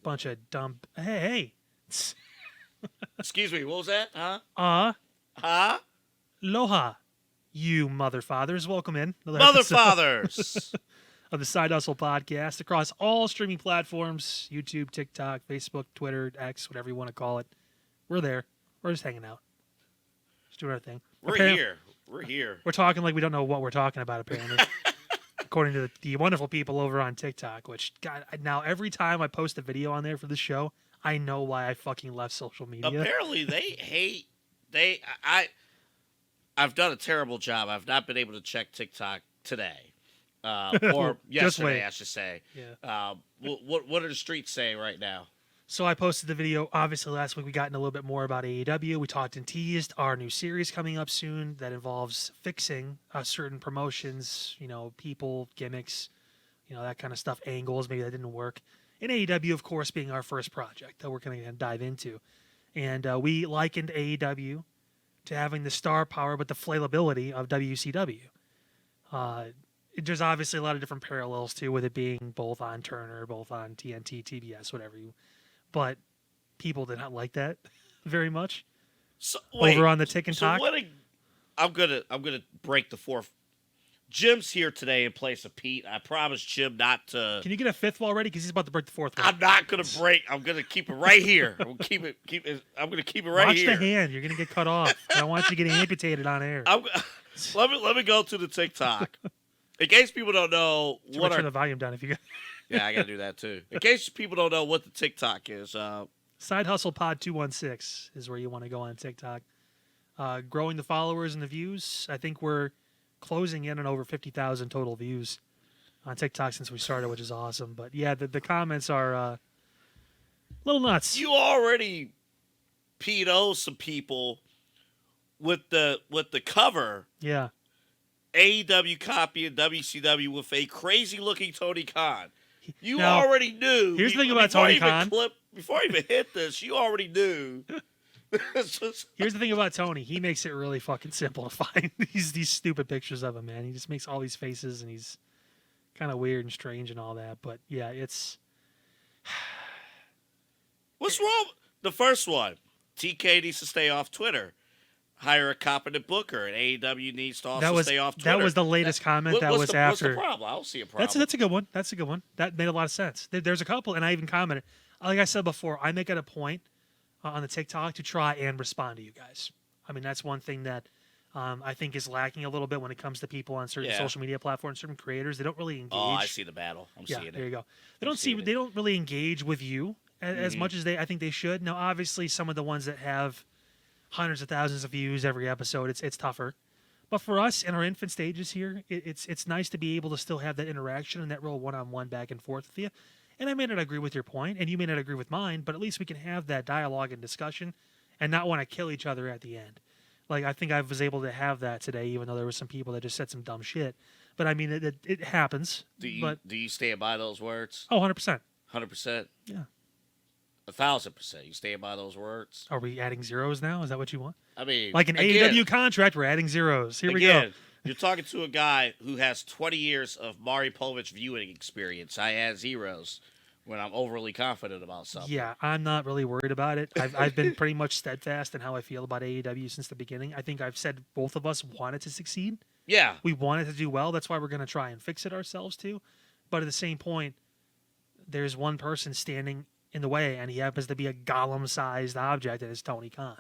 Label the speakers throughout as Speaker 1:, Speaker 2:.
Speaker 1: bunch of dumb. Hey.
Speaker 2: Excuse me, what was that? Huh?
Speaker 1: Huh? Aloha, you mother fathers. Welcome in.
Speaker 2: Mother fathers
Speaker 1: of the Side Hustle podcast across all streaming platforms: YouTube, TikTok, Facebook, Twitter, X, whatever you want to call it. We're there. We're just hanging out. Just doing our thing.
Speaker 2: We're here.
Speaker 1: We're talking like we don't know what we're talking about, apparently. According to the wonderful people over on TikTok, which, God, now every time I post a video on there for the show, I know why I fucking left social media.
Speaker 2: Apparently, they hate. I've done a terrible job. I've not been able to check TikTok today. Or yesterday, I should say.
Speaker 1: Yeah.
Speaker 2: What are the streets saying right now?
Speaker 1: So I posted the video. Obviously, last week we got in a little bit more about AEW. We talked and teased our new series coming up soon that involves fixing certain promotions, people, gimmicks, that kind of stuff, angles. Maybe that didn't work. And AEW, of course, being our first project that we're going to dive into. And we likened AEW to having the star power but the flailability of WCW. There's obviously a lot of different parallels, too, with it being both on Turner, both on TNT, TBS, whatever you... But people did not like that very much.
Speaker 2: So, wait,
Speaker 1: over on the Tick and Talk.
Speaker 2: I'm gonna break the fourth. Jim's here today in place of Pete. I promised Jim not to.
Speaker 1: Can you get a fifth already? Because he's about to break the fourth one.
Speaker 2: I'm not gonna break. I'm gonna keep it right here. I'm gonna keep it right
Speaker 1: Watch
Speaker 2: here.
Speaker 1: Watch the hand. You're gonna get cut off. I don't want you to get amputated on air.
Speaker 2: Let me go to the TikTok. In case people don't know
Speaker 1: turn the volume down if you got.
Speaker 2: Yeah, I gotta do that too. In case people don't know what the TikTok is,
Speaker 1: Side Hustle Pod 216 is where you want to go on TikTok. Growing the followers and the views. I think we're closing in on over 50,000 total views on TikTok since we started, which is awesome. But yeah, the comments are a little nuts.
Speaker 2: You already peed some people with the cover.
Speaker 1: Yeah.
Speaker 2: AEW copy and WCW with a crazy looking Tony Khan. You already knew.
Speaker 1: Here's the thing about Tony Khan.
Speaker 2: Before I even hit this, you already knew.
Speaker 1: Here's the thing about Tony. He makes it really fucking simple to find these stupid pictures of him, man. He just makes all these faces, and he's kind of weird and strange and all that. But, yeah, it's...
Speaker 2: What's wrong? The first one. TK needs to stay off Twitter. Hire a competent booker, and AEW needs to also stay off Twitter.
Speaker 1: That was the latest comment. What's the
Speaker 2: problem? I don't see a problem.
Speaker 1: That's a good one. That's a good one. That made a lot of sense. There's a couple, and I even commented. Like I said before, I make it a point on the TikTok to try and respond to you guys. I mean, that's one thing that I think is lacking a little bit when it comes to people on certain social media platforms, certain creators. They don't really engage.
Speaker 2: Oh, I see the battle. I'm seeing it.
Speaker 1: There you go. They don't really engage with you as much as I think they should. Now, obviously, some of the ones that have hundreds of thousands of views every episode, it's tougher. But for us in our infant stages here, it's nice to be able to still have that interaction and that real one-on-one back and forth with you. And I may not agree with your point, and you may not agree with mine, but at least we can have that dialogue and discussion and not want to kill each other at the end. Like, I think I was able to have that today, even though there were some people that just said some dumb shit. But, I mean, it happens.
Speaker 2: Do you stand by those words?
Speaker 1: Oh, 100%.
Speaker 2: 100%?
Speaker 1: Yeah.
Speaker 2: 1,000%. You stand by those words?
Speaker 1: Are we adding zeros now? Is that what you want?
Speaker 2: I mean,
Speaker 1: like an AEW contract, we're adding zeros. Here we go.
Speaker 2: You're talking to a guy who has 20 years of Maury Povich viewing experience. I add zeros when I'm overly confident about something.
Speaker 1: Yeah, I'm not really worried about it. I've been pretty much steadfast in how I feel about AEW since the beginning. I think I've said both of us wanted to succeed.
Speaker 2: Yeah.
Speaker 1: We wanted to do well. That's why we're going to try and fix it ourselves too. But at the same point, there's one person standing in the way, and he happens to be a golem-sized object, and it's Tony Khan.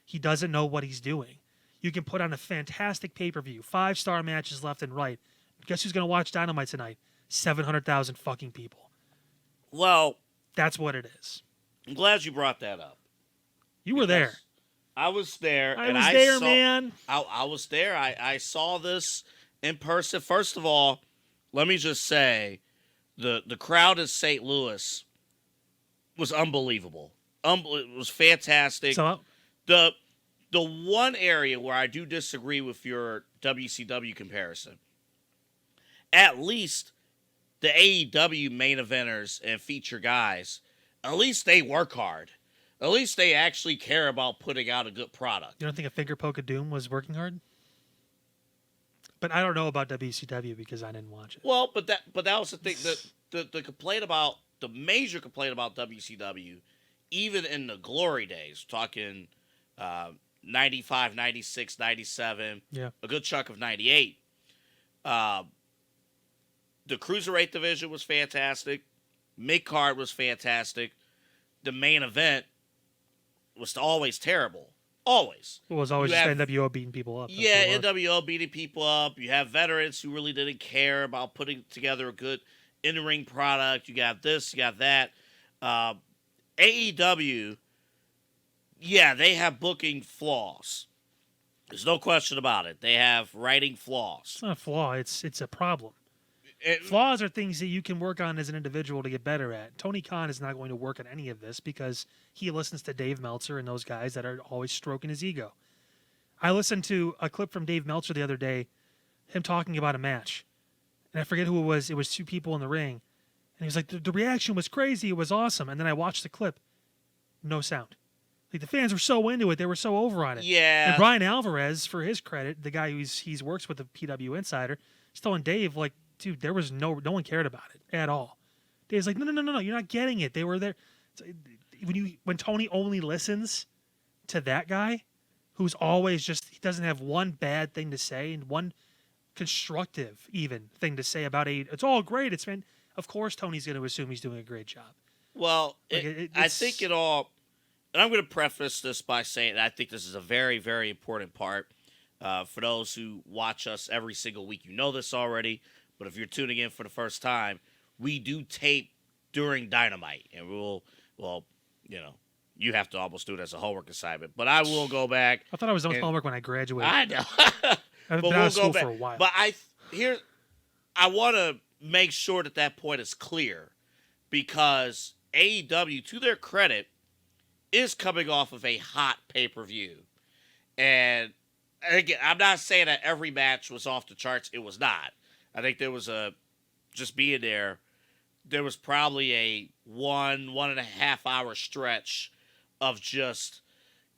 Speaker 1: He doesn't know what he's doing. You can put on a fantastic pay-per-view, 5-star matches left and right. Guess who's going to watch Dynamite tonight? 700,000 fucking people.
Speaker 2: Well,
Speaker 1: that's what it is.
Speaker 2: I'm glad you brought that up.
Speaker 1: You were there.
Speaker 2: I was there.
Speaker 1: I was there, man.
Speaker 2: I was there. I saw this in person. First of all, let me just say, the crowd in St. Louis was unbelievable. It was fantastic.
Speaker 1: So,
Speaker 2: the one area where I do disagree with your WCW comparison, at least the AEW main eventers and feature guys, at least they work hard. At least they actually care about putting out a good product.
Speaker 1: You don't think a finger poke of doom was working hard? But I don't know about WCW because I didn't watch it.
Speaker 2: Well, but that was the thing. The complaint about the major complaint about WCW, even in the glory days, talking 95, 96, 97, a good chunk of 98, the Cruiserweight division was fantastic. Mid-card was fantastic. The main event was always terrible. Always.
Speaker 1: It was always just NWO beating people up.
Speaker 2: Yeah, NWO beating people up. You have veterans who really didn't care about putting together a good in-ring product. You got this, you got that. AEW, yeah, they have booking flaws. There's no question about it. They have writing flaws.
Speaker 1: It's not a flaw. It's a problem. Flaws are things that you can work on as an individual to get better at. Tony Khan is not going to work on any of this because he listens to Dave Meltzer and those guys that are always stroking his ego. I listened to a clip from Dave Meltzer the other day, him talking about a match. And I forget who it was. It was two people in the ring. And he was like, the reaction was crazy. It was awesome. And then I watched the clip. No sound. Like, the fans were so into it. They were so over on it.
Speaker 2: Yeah.
Speaker 1: And Brian Alvarez, for his credit, the guy he's works with the PW Insider, he's telling Dave, like, dude, there was no one cared about it at all. Dave's like, no, you're not getting it. They were there. When Tony only listens to that guy, who's always just, he doesn't have one bad thing to say and one constructive even thing to say about it. It's all great. Of course, Tony's going to assume he's doing a great job.
Speaker 2: Well, I think it all, and I'm going to preface this by saying I think this is a very, very important part. For those who watch us every single week, you know this already. But if you're tuning in for the first time, we do tape during Dynamite. And you have to almost do it as a homework assignment. But I will go back.
Speaker 1: I thought I was done with homework when I graduated.
Speaker 2: I know.
Speaker 1: I've been out of school for a while.
Speaker 2: But I want to make sure that point is clear. Because AEW, to their credit, is coming off of a hot pay-per-view. And again, I'm not saying that every match was off the charts. It was not. I think there was just being there was probably a 1.5 hour stretch of just,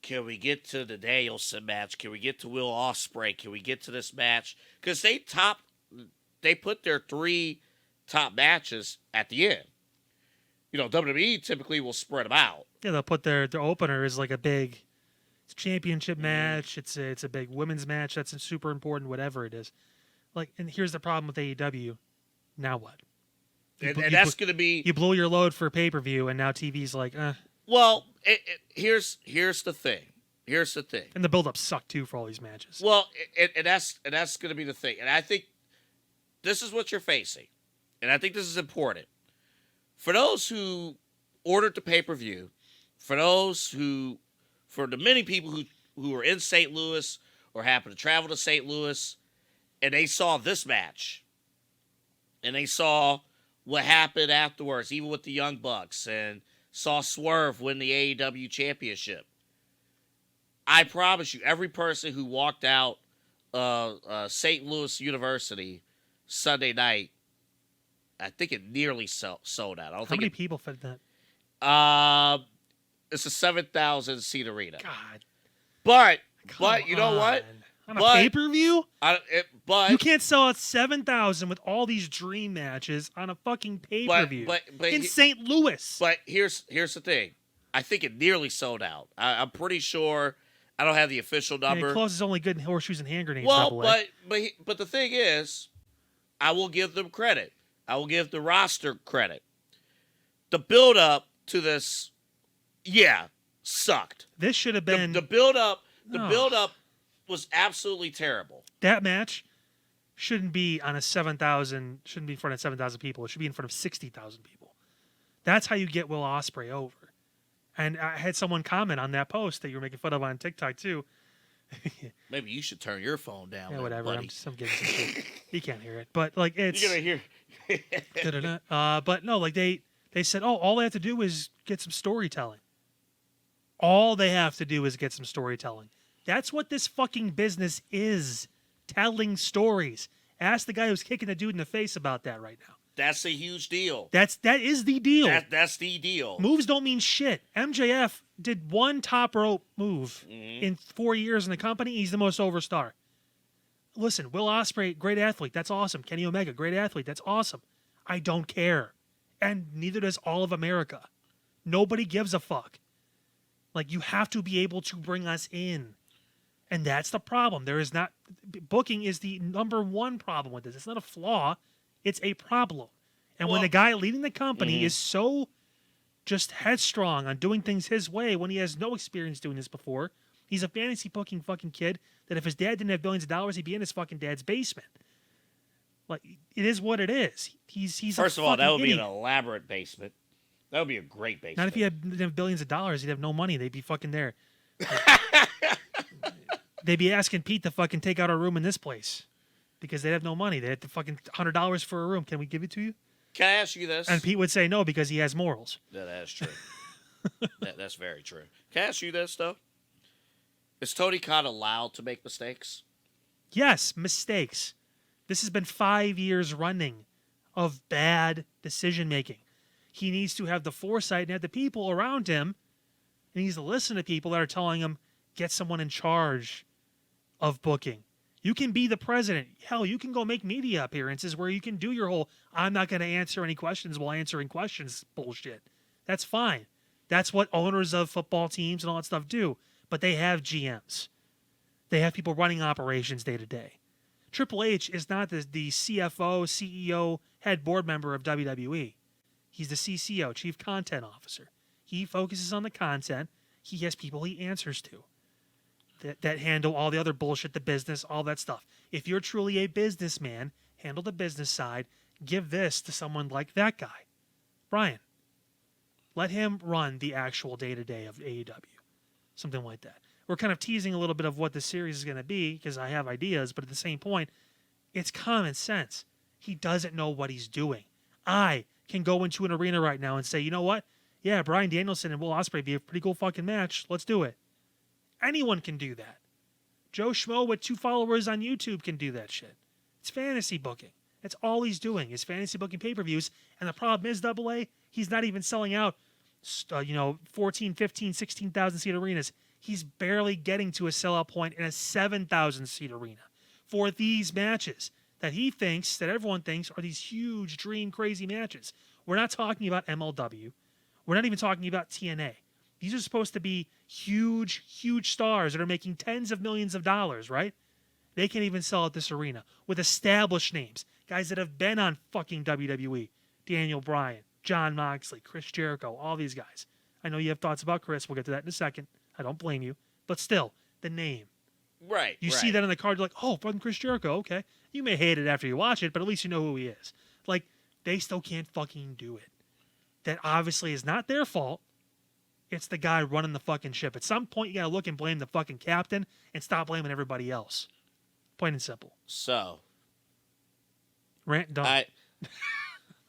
Speaker 2: can we get to the Danielson match? Can we get to Will Ospreay? Can we get to this match? Because they put their 3 top matches at the end. WWE typically will spread them out.
Speaker 1: Yeah, they'll put their opener as like a big championship match. It's a big women's match that's super important, whatever it is. Like, and here's the problem with AEW. Now what?
Speaker 2: And that's going to be...
Speaker 1: You blow your load for pay-per-view, and now TV's like,
Speaker 2: Well, here's the thing.
Speaker 1: And the build-up sucked, too, for all these matches.
Speaker 2: Well, and that's going to be the thing. And I think this is what you're facing. And I think this is important. For those who ordered the pay-per-view, for the many people who are in St. Louis or happen to travel to St. Louis, and they saw this match, and they saw what happened afterwards, even with the Young Bucks, and saw Swerve win the AEW championship. I promise you, every person who walked out St. Louis University Sunday night, I think it nearly sold out.
Speaker 1: How many people fit that?
Speaker 2: It's a 7,000 seat arena.
Speaker 1: God.
Speaker 2: But you know what?
Speaker 1: On a pay-per-view?
Speaker 2: But
Speaker 1: you can't sell out 7,000 with all these dream matches on a fucking pay-per-view
Speaker 2: but
Speaker 1: in St. Louis.
Speaker 2: But here's the thing. I think it nearly sold out. I'm pretty sure. I don't have the official number.
Speaker 1: Yeah, Close is only good in horseshoes and hand grenades.
Speaker 2: Well, but the thing is, I will give them credit. I will give the roster credit. The build-up to this, sucked.
Speaker 1: This should have been
Speaker 2: the build-up. The build-up was absolutely terrible.
Speaker 1: That match shouldn't be on shouldn't be in front of 7,000 people. It should be in front of 60,000 people. That's how you get Will Ospreay over. And I had someone comment on that post that you were making fun of on TikTok too.
Speaker 2: Maybe you should turn your phone down.
Speaker 1: Yeah, whatever.
Speaker 2: Buddy.
Speaker 1: I'm getting some shit. You can't hear it, but like it's.
Speaker 2: You're gonna hear.
Speaker 1: But no, like they said, all they have to do is get some storytelling. All they have to do is get some storytelling. That's what this fucking business is. Telling stories. Ask the guy who's kicking the dude in the face about that right now.
Speaker 2: That's a huge deal.
Speaker 1: That is the deal.
Speaker 2: That's the deal.
Speaker 1: Moves don't mean shit. MJF did one top rope move in 4 years in the company. He's the most over star. Listen, Will Ospreay, great athlete. That's awesome. Kenny Omega, great athlete. That's awesome. I don't care. And neither does all of America. Nobody gives a fuck. Like, you have to be able to bring us in. And that's the problem. Booking is the number one problem with this. It's not a flaw. It's a problem. And when the guy leading the company is so just headstrong on doing things his way when he has no experience doing this before, he's a fantasy booking fucking kid that if his dad didn't have billions of dollars, he'd be in his fucking dad's basement. Like, it is what it is. He's
Speaker 2: First
Speaker 1: a
Speaker 2: of all, that would
Speaker 1: idiot.
Speaker 2: be an elaborate basement. That would be a great basement.
Speaker 1: Not if he didn't have billions of dollars. He'd have no money. They'd be fucking there. They'd be asking Pete to fucking take out our room in this place because they'd have no money. They had to fucking $100 for a room. Can we give it to you?
Speaker 2: Can I ask you this?
Speaker 1: And Pete would say no because he has morals.
Speaker 2: That's true. That's very true. Can I ask you this, though? Is Tony Khan allowed to make mistakes?
Speaker 1: Yes, mistakes. This has been 5 years running of bad decision making. He needs to have the foresight and have the people around him. He needs to listen to people that are telling him, get someone in charge of booking. You can be the president. Hell, you can go make media appearances where you can do your whole, I'm not going to answer any questions while answering questions bullshit. That's fine. That's what owners of football teams and all that stuff do. But they have GMs. They have people running operations day to day. Triple H is not the CFO, CEO, head board member of WWE. He's the CCO, Chief Content Officer. He focuses on the content. He has people he answers to that handle all the other bullshit, the business, all that stuff. If you're truly a businessman, handle the business side. Give this to someone like that guy, Brian. Let him run the actual day-to-day of AEW. Something like that. We're kind of teasing a little bit of what the series is going to be because I have ideas, but at the same point, it's common sense. He doesn't know what he's doing. I can go into an arena right now and say, you know what? Yeah, Bryan Danielson and Will Ospreay be a pretty cool fucking match. Let's do it. Anyone can do that. Joe Schmo with 2 followers on YouTube can do that shit. It's fantasy booking. That's all he's doing is fantasy booking pay-per-views. And the problem is, AA, he's not even selling out, 14, 15, 16,000 seat arenas. He's barely getting to a sellout point in a 7,000 seat arena for these matches that he thinks, that everyone thinks, are these huge, dream, crazy matches. We're not talking about MLW. We're not even talking about TNA. These are supposed to be huge, huge stars that are making tens of millions of dollars, right? They can't even sell at this arena with established names, guys that have been on fucking WWE. Daniel Bryan, Jon Moxley, Chris Jericho, all these guys. I know you have thoughts about Chris. We'll get to that in a second. I don't blame you. But still, the name.
Speaker 2: Right.
Speaker 1: You see that on the card, you're like, oh, fucking Chris Jericho, okay. You may hate it after you watch it, but at least you know who he is. Like, they still can't fucking do it. That obviously is not their fault. It's the guy running the fucking ship. At some point, you got to look and blame the fucking captain and stop blaming everybody else. Plain and simple.
Speaker 2: So.
Speaker 1: Rant done.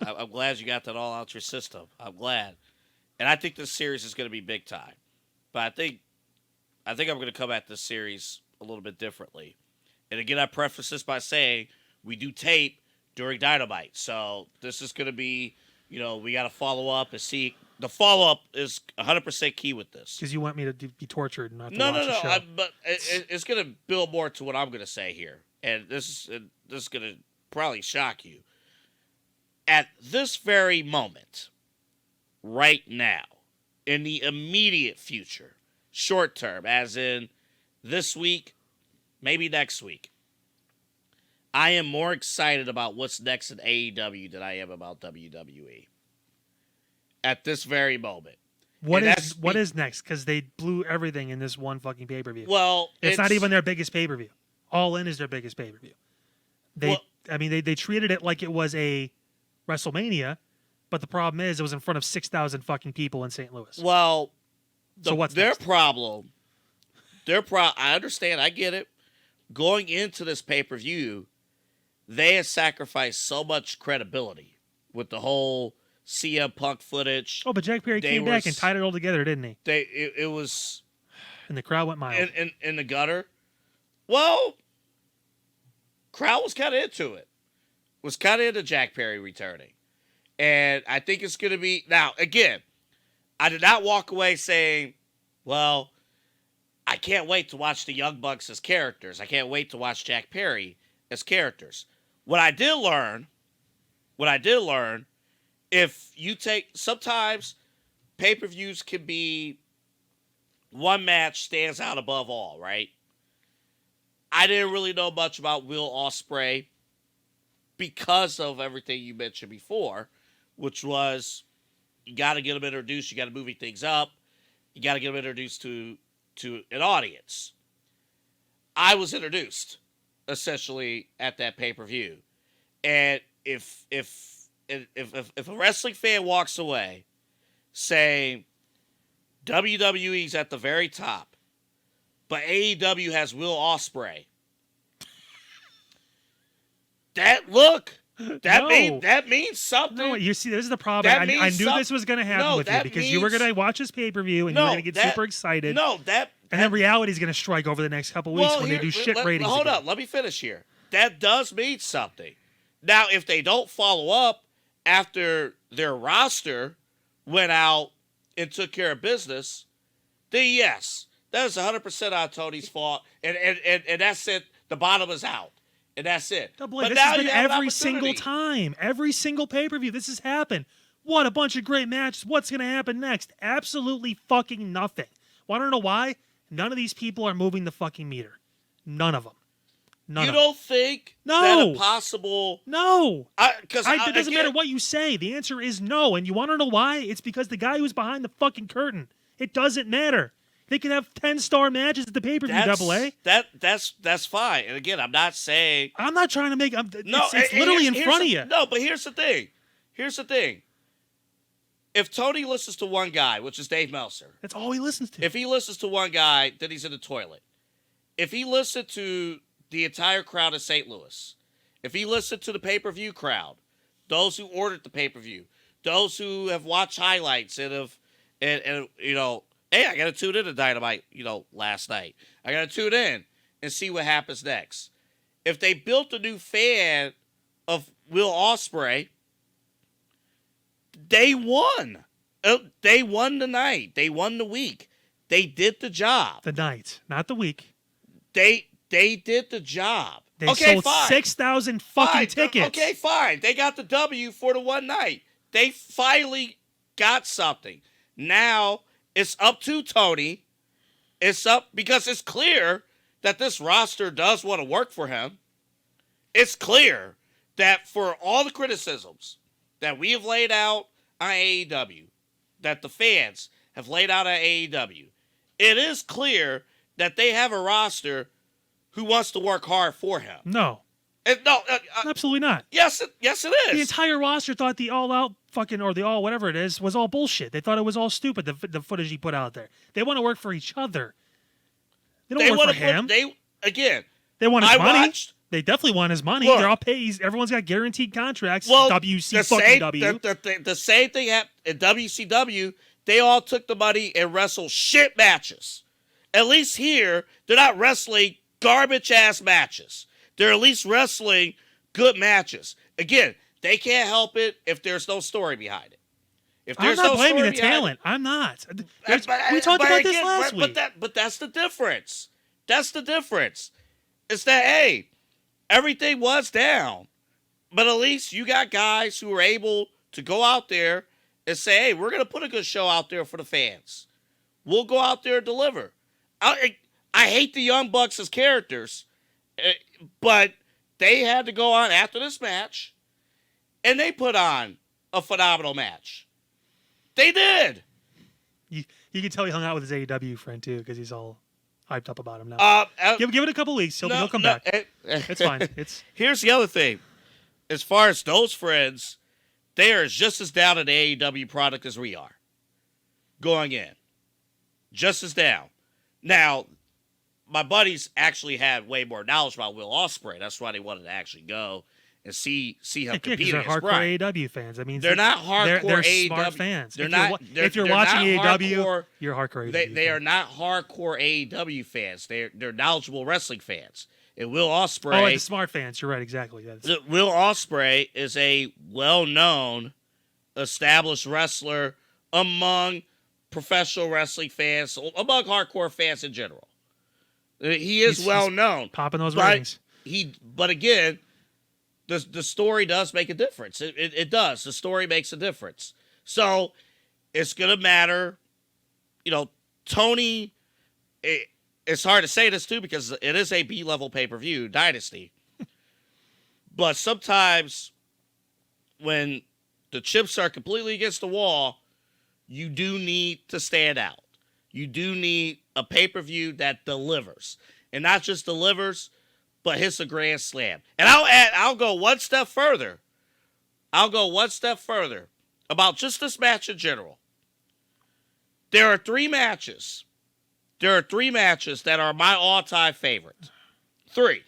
Speaker 2: I'm glad you got that all out your system. I'm glad. And I think this series is going to be big time. But I think I'm going to come at this series a little bit differently. And again, I preface this by saying we do tape during Dynamite. So this is going to be, we got to follow up and see. The follow-up is 100% key with this.
Speaker 1: Because you want me to be tortured and not to
Speaker 2: watch
Speaker 1: the show.
Speaker 2: But it's going to build more to what I'm going to say here. And this is going to probably shock you. At this very moment, right now, in the immediate future, short term, as in this week, maybe next week, I am more excited about what's next in AEW than I am about WWE. At this very moment.
Speaker 1: What is next? Because they blew everything in this one fucking pay-per-view.
Speaker 2: Well,
Speaker 1: it's not even their biggest pay-per-view. All In is their biggest pay-per-view. They treated it like it was a WrestleMania, but the problem is it was in front of 6,000 fucking people in St. Louis.
Speaker 2: Well,
Speaker 1: what's
Speaker 2: their
Speaker 1: next?
Speaker 2: problem? I understand. I get it. Going into this pay-per-view, they had sacrificed so much credibility with the whole CM Punk footage.
Speaker 1: Oh, but Jack Perry came back and tied it all together, didn't he?
Speaker 2: It was,
Speaker 1: and the crowd went mild.
Speaker 2: In the gutter. Well, crowd was kind of into it. Was kind of into Jack Perry returning, and I think it's going to be now. Again, I did not walk away saying, "Well, I can't wait to watch the Young Bucks as characters. I can't wait to watch Jack Perry as characters." What I did learn if you take, sometimes pay-per-views can be one match stands out above all, right? I didn't really know much about Will Ospreay because of everything you mentioned before, which was you got to get him introduced, you got to moving things up, you got to get him introduced to an audience. I was introduced essentially at that pay-per-view, and if a wrestling fan walks away saying WWE's at the very top, but AEW has Will Ospreay, that means something.
Speaker 1: No, you see, this is the problem. I knew this was going to happen with you because you were going to watch this pay-per-view and you were going to get super excited. And then reality is going to strike over the next couple weeks when they do shit ratings.
Speaker 2: Hold
Speaker 1: again.
Speaker 2: up, let me finish here. That does mean something. Now, if they don't follow up after their roster went out and took care of business, then yes, that is 100% on Tony's fault, and that's it. The bottom is out, and that's it.
Speaker 1: No, boy, this has been every single time, every single pay-per-view. This has happened. What a bunch of great matches. What's going to happen next? Absolutely fucking nothing. Want to know why? None of these people are moving the fucking meter. None of them.
Speaker 2: You don't think that a possible...
Speaker 1: No. It doesn't
Speaker 2: again,
Speaker 1: matter what you say. The answer is no. And you want to know why? It's because the guy who's behind the fucking curtain. It doesn't matter. They can have 10-star matches at the pay-per-view, Double A.
Speaker 2: That's fine. And again, I'm not saying...
Speaker 1: I'm not trying to make... It's literally in front of you.
Speaker 2: No, but here's the thing. If Tony listens to one guy, which is Dave Meltzer...
Speaker 1: That's all he listens to.
Speaker 2: If he listens to one guy, then he's in the toilet. If he listened to the entire crowd of St. Louis, if he listened to the pay-per-view crowd, those who ordered the pay-per-view, those who have watched highlights and you know, hey, I got to tune in to Dynamite, you know, last night. I got to tune in and see what happens next. If they built a new fan of Will Ospreay, they won. They won the night. They won the week. They did the job.
Speaker 1: The night, not the week.
Speaker 2: They did the job.
Speaker 1: They sold 6,000 fucking tickets.
Speaker 2: Okay, fine. They got the W for the one night. They finally got something. Now it's up to Tony. It's up because it's clear that this roster does want to work for him. It's clear that for all the criticisms that we have laid out on AEW, that the fans have laid out on AEW, it is clear that they have a roster who wants to work hard for him.
Speaker 1: No. Absolutely not.
Speaker 2: Yes, it is.
Speaker 1: The entire roster thought the all-out fucking, or the all whatever it is, was all bullshit. They thought it was all stupid, the footage he put out there. They want to work for each other. They don't work for him. They want his money. They definitely want his money. They're all paid. Everyone's got guaranteed contracts. WCW.
Speaker 2: The same thing happened in WCW. They all took the money and wrestled shit matches. At least here, they're not wrestling garbage-ass matches. They're at least wrestling good matches. Again, they can't help it if there's no story behind it.
Speaker 1: I'm not blaming the talent. I'm not. We talked about this last week.
Speaker 2: But that's the difference. That's the difference. It's that, hey, everything was down. But at least you got guys who are able to go out there and say, hey, we're going to put a good show out there for the fans. We'll go out there and deliver. I hate the Young Bucks as characters, but they had to go on after this match, and they put on a phenomenal match. They did.
Speaker 1: You can tell he hung out with his AEW friend, too, because he's all hyped up about him now. Give it a couple weeks. He'll come back. It's fine.
Speaker 2: Here's the other thing. As far as those friends, they are just as down an AEW product as we are. Going in. Just as down. Now, my buddies actually had way more knowledge about Will Ospreay. That's why they wanted to actually go and see him compete.
Speaker 1: They're hardcore AEW fans. I mean,
Speaker 2: they're not hardcore
Speaker 1: they're
Speaker 2: AEW
Speaker 1: smart fans.
Speaker 2: If
Speaker 1: you're watching AEW, you're hardcore AEW.
Speaker 2: They are not hardcore AEW fans. They're knowledgeable wrestling fans. And Will Ospreay,
Speaker 1: the smart fans. You're right, exactly.
Speaker 2: Will Ospreay is a well-known, established wrestler among professional wrestling fans, among hardcore fans in general. He is well known.
Speaker 1: Popping those ratings.
Speaker 2: But again, the story does make a difference. It does. The story makes a difference. So it's going to matter. Tony, it's hard to say this too because it is a B-level pay-per-view, Dynasty. But sometimes when the chips are completely against the wall, you do need to stand out. You do need a pay-per-view that delivers. And not just delivers, but hits a grand slam. And I'll go one step further. About just this match in general. There are three matches that are my all-time favorite. 3.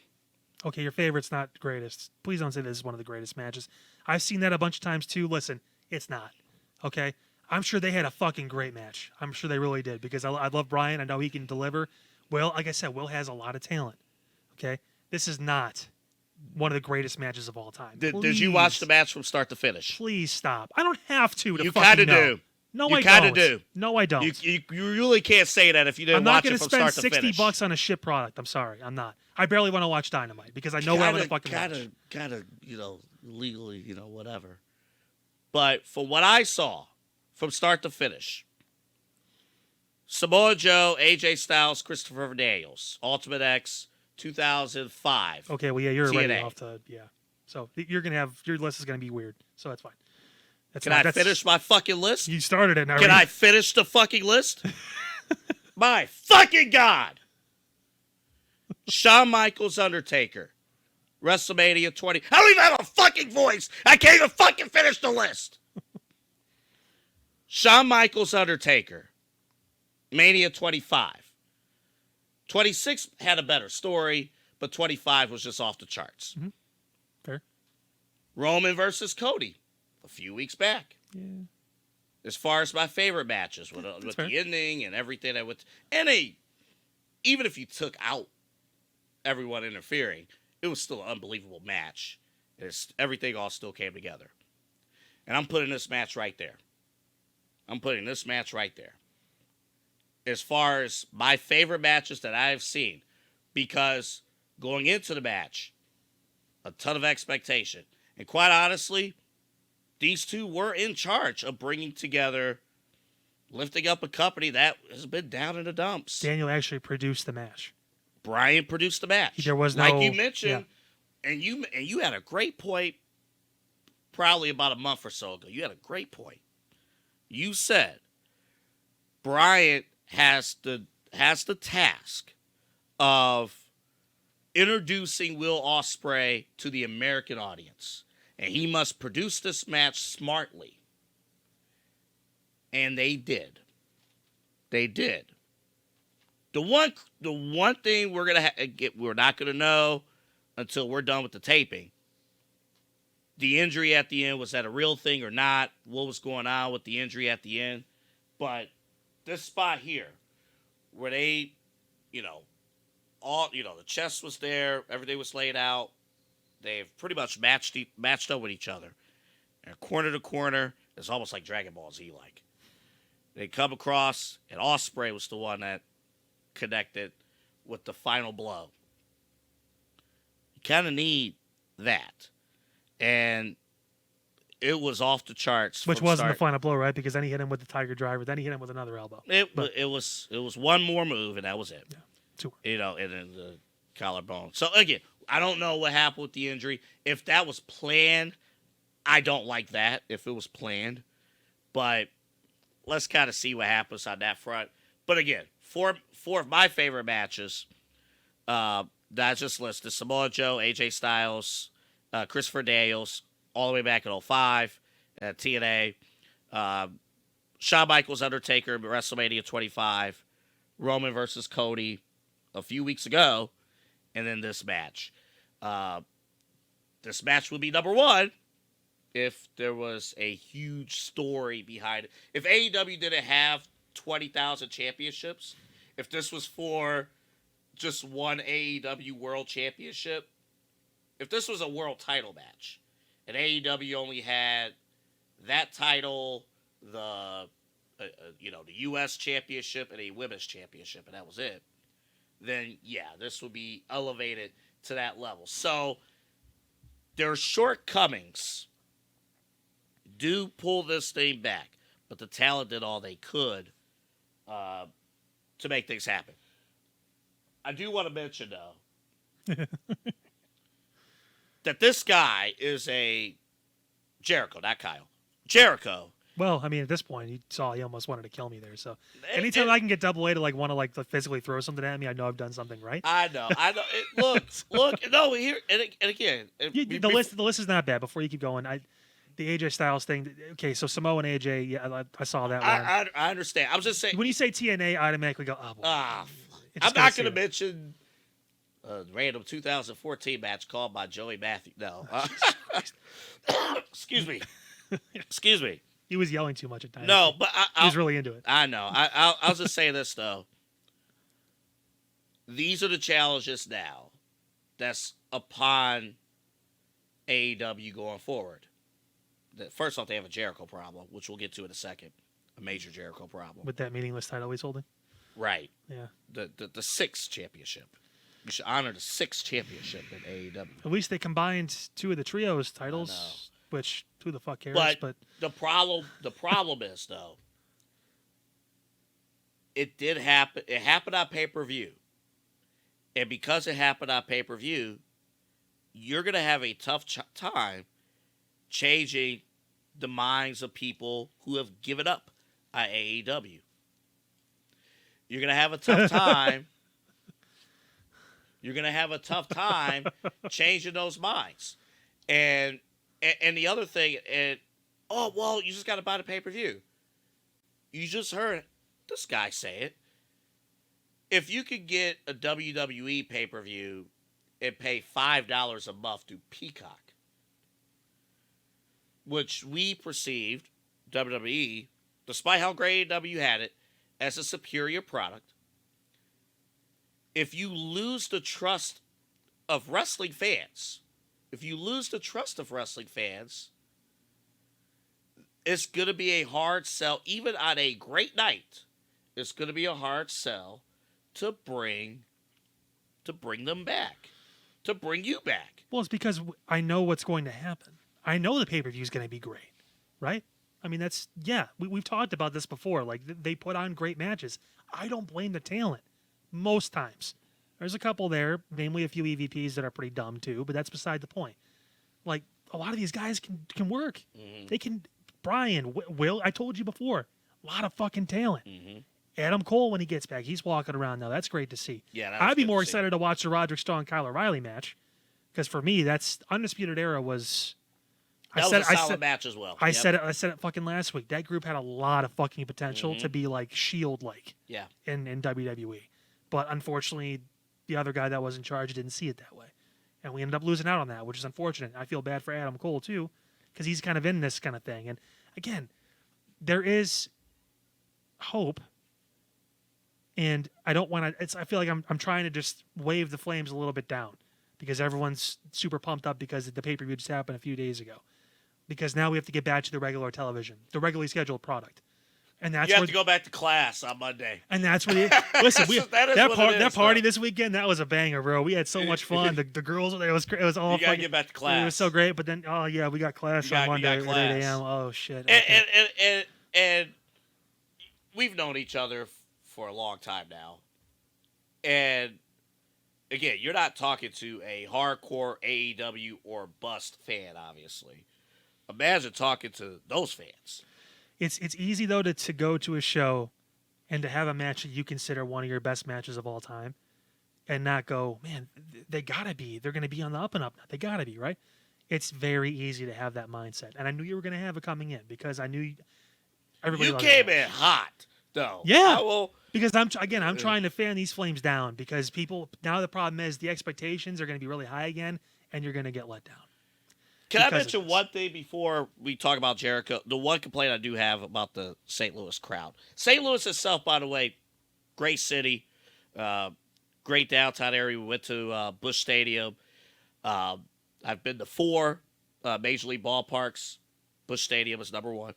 Speaker 1: Okay, your favorite's not the greatest. Please don't say this is one of the greatest matches. I've seen that a bunch of times too. Listen, it's not. Okay? I'm sure they had a fucking great match. I'm sure they really did because I love Brian. I know he can deliver. Will, like I said, Will has a lot of talent. Okay? This is not one of the greatest matches of all time.
Speaker 2: Did you watch the match from start to finish?
Speaker 1: Please stop. I don't have to
Speaker 2: You
Speaker 1: fucking
Speaker 2: kind of
Speaker 1: know.
Speaker 2: do.
Speaker 1: No,
Speaker 2: you
Speaker 1: I
Speaker 2: kind
Speaker 1: don't.
Speaker 2: of do.
Speaker 1: No, I don't.
Speaker 2: You really can't say that if you didn't watch it from start to finish.
Speaker 1: I'm not going to spend $60 on a shit product. I'm sorry. I'm not. I barely want to watch Dynamite because I know what I'm going to fucking watch.
Speaker 2: Kind of, legally, whatever. But from what I saw, from start to finish, Samoa Joe, AJ Styles, Christopher Daniels, Ultimate X, 2005.
Speaker 1: Okay, well, yeah, you're
Speaker 2: TNA.
Speaker 1: already off the, yeah. So you're going to have, your list is going to be weird. So that's fine.
Speaker 2: Can I finish my fucking list?
Speaker 1: You started it now.
Speaker 2: Can I finish the fucking list? My fucking God. Shawn Michaels, Undertaker. WrestleMania 20. I don't even have a fucking voice. I can't even fucking finish the list. Shawn Michaels, Undertaker. Mania 25. 26 had a better story, but 25 was just off the charts.
Speaker 1: Mm-hmm. Fair. Roman
Speaker 2: versus Cody. A few weeks back.
Speaker 1: Yeah.
Speaker 2: As far as my favorite matches with the ending and everything even if you took out everyone interfering, it was still an unbelievable match. Everything all still came together. And I'm putting this match right there. As far as my favorite matches that I've seen, because going into the match, a ton of expectation. And quite honestly, these two were in charge of bringing together, lifting up a company that has been down in the dumps.
Speaker 1: Daniel actually produced the match.
Speaker 2: Brian produced the match.
Speaker 1: There was
Speaker 2: like you mentioned, and you had a great point probably about a month or so ago. You had a great point. You said Brian has the task of introducing Will Ospreay to the American audience. And he must produce this match smartly. And they did. The one thing we're not gonna know until we're done with the taping. The injury at the end, was that a real thing or not? What was going on with the injury at the end? But this spot here, where they, the chest was there, everything was laid out. They've pretty much matched up with each other. And corner to corner, it's almost like Dragon Ball Z like. They come across, and Ospreay was the one that connected with the final blow. You kind of need that. And it was off the charts.
Speaker 1: Which wasn't the final blow, right? Because then he hit him with the Tiger Driver. Then he hit him with another elbow.
Speaker 2: It was one more move, and that was it.
Speaker 1: Yeah, two.
Speaker 2: And then the collarbone. So, again, I don't know what happened with the injury. If that was planned, I don't like that, if it was planned. But let's kind of see what happens on that front. But, again, four of my favorite matches that I just listed: Samoa Joe, AJ Styles, Christopher Daniels, all the way back in 05 at TNA. Shawn Michaels, Undertaker, WrestleMania 25. Roman versus Cody a few weeks ago. And then this match. This match would be number one if there was a huge story behind it. If AEW didn't have 20,000 championships, if this was for just one AEW World Championship, if this was a world title match, and AEW only had that title, the U.S. Championship and a Women's Championship, and that was it, then yeah, this would be elevated to that level. So Their shortcomings do pull this thing back, but the talent did all they could to make things happen. I do want to mention, though, that this guy is a Jericho, not Kyle. Jericho.
Speaker 1: Well, I mean, at this point, he almost wanted to kill me there. So anytime I can get Double A to want to physically throw something at me, I know I've done something right.
Speaker 2: I know. Look. No, here and again.
Speaker 1: The list is not bad. Before you keep going, the AJ Styles thing. Okay, so Samoa and AJ. Yeah, I saw that one.
Speaker 2: I understand. I was just saying.
Speaker 1: When you say TNA, I automatically go, oh boy.
Speaker 2: I'm not going to mention a random 2014 match called by Joey Matthews. No. Excuse me.
Speaker 1: He was yelling too much at times.
Speaker 2: No, but
Speaker 1: he was really into it.
Speaker 2: I know. I'll just say this, though. These are the challenges now that's upon AEW going forward. First off, they have a Jericho problem, which we'll get to in a second. A major Jericho problem.
Speaker 1: With that meaningless title he's holding?
Speaker 2: Right.
Speaker 1: Yeah.
Speaker 2: The sixth championship. We should honor the sixth championship in AEW.
Speaker 1: At least they combined two of the trios titles, which who the fuck cares? But
Speaker 2: the problem is, though, it did happen. It happened on pay-per-view. And because it happened on pay-per-view, you're going to have a tough time changing the minds of people who have given up on AEW. You're going to have a tough time. You're going to have a tough time changing those minds. And the other thing, you just got to buy the pay-per-view. You just heard this guy say it. If you could get a WWE pay-per-view and pay $5 a month to Peacock, which we perceived, WWE, despite how great AEW had it, as a superior product, if you lose the trust of wrestling fans, it's going to be a hard sell. Even on a great night, it's going to be a hard sell to bring them back, to bring you back.
Speaker 1: Well, it's because I know what's going to happen. I know the pay-per-view is going to be great, right? I mean, we've talked about this before. Like, they put on great matches. I don't blame the talent most times. There's a couple there, namely a few EVPs that are pretty dumb too, but that's beside the point. Like, a lot of these guys can work. Mm-hmm. They can. Brian, Will, I told you before, a lot of fucking talent. Mm-hmm. Adam Cole, when he gets back, he's walking around now. That's great to see.
Speaker 2: Yeah,
Speaker 1: I'd be more excited to watch the Roderick Strong Kyle O'Reilly match, because for me, that's Undisputed Era was.
Speaker 2: That was a solid match as well.
Speaker 1: I said it fucking last week. That group had a lot of fucking potential to be like Shield-like.
Speaker 2: Yeah.
Speaker 1: In WWE, but unfortunately, the other guy that was in charge didn't see it that way, and we ended up losing out on that, which is unfortunate. I feel bad for Adam Cole too, because he's kind of in this kind of thing. And again, there is hope, and I don't want to. I feel like I'm trying to just wave the flames a little bit down, because everyone's super pumped up because the pay-per-view just happened a few days ago. Because now we have to get back to the regular television, the regularly scheduled product, and that's
Speaker 2: you have to go back to class on Monday.
Speaker 1: And that's what listen. That party this weekend, that was a banger, bro. We had so much fun. The girls, it was all.
Speaker 2: You gotta get back to class.
Speaker 1: It was so great, but then we got class on Monday at 8 a.m. Oh shit.
Speaker 2: And we've known each other for a long time now, and again, you're not talking to a hardcore AEW or bust fan, obviously. Imagine talking to those fans.
Speaker 1: It's easy, though, to go to a show and to have a match that you consider one of your best matches of all time and not go, man, they got to be. They're going to be on the up and up now. They got to be, right? It's very easy to have that mindset. And I knew you were going to have it coming in because I knew everybody
Speaker 2: You came in hot, though.
Speaker 1: Yeah. Because I'm trying to fan these flames down because people, now the problem is the expectations are going to be really high again and you're going to get let down.
Speaker 2: Can I mention one thing before we talk about Jericho? The one complaint I do have about the St. Louis crowd. St. Louis itself, by the way, great city, great downtown area. We went to Busch Stadium. I've been to 4 Major League ballparks. Busch Stadium is number 1.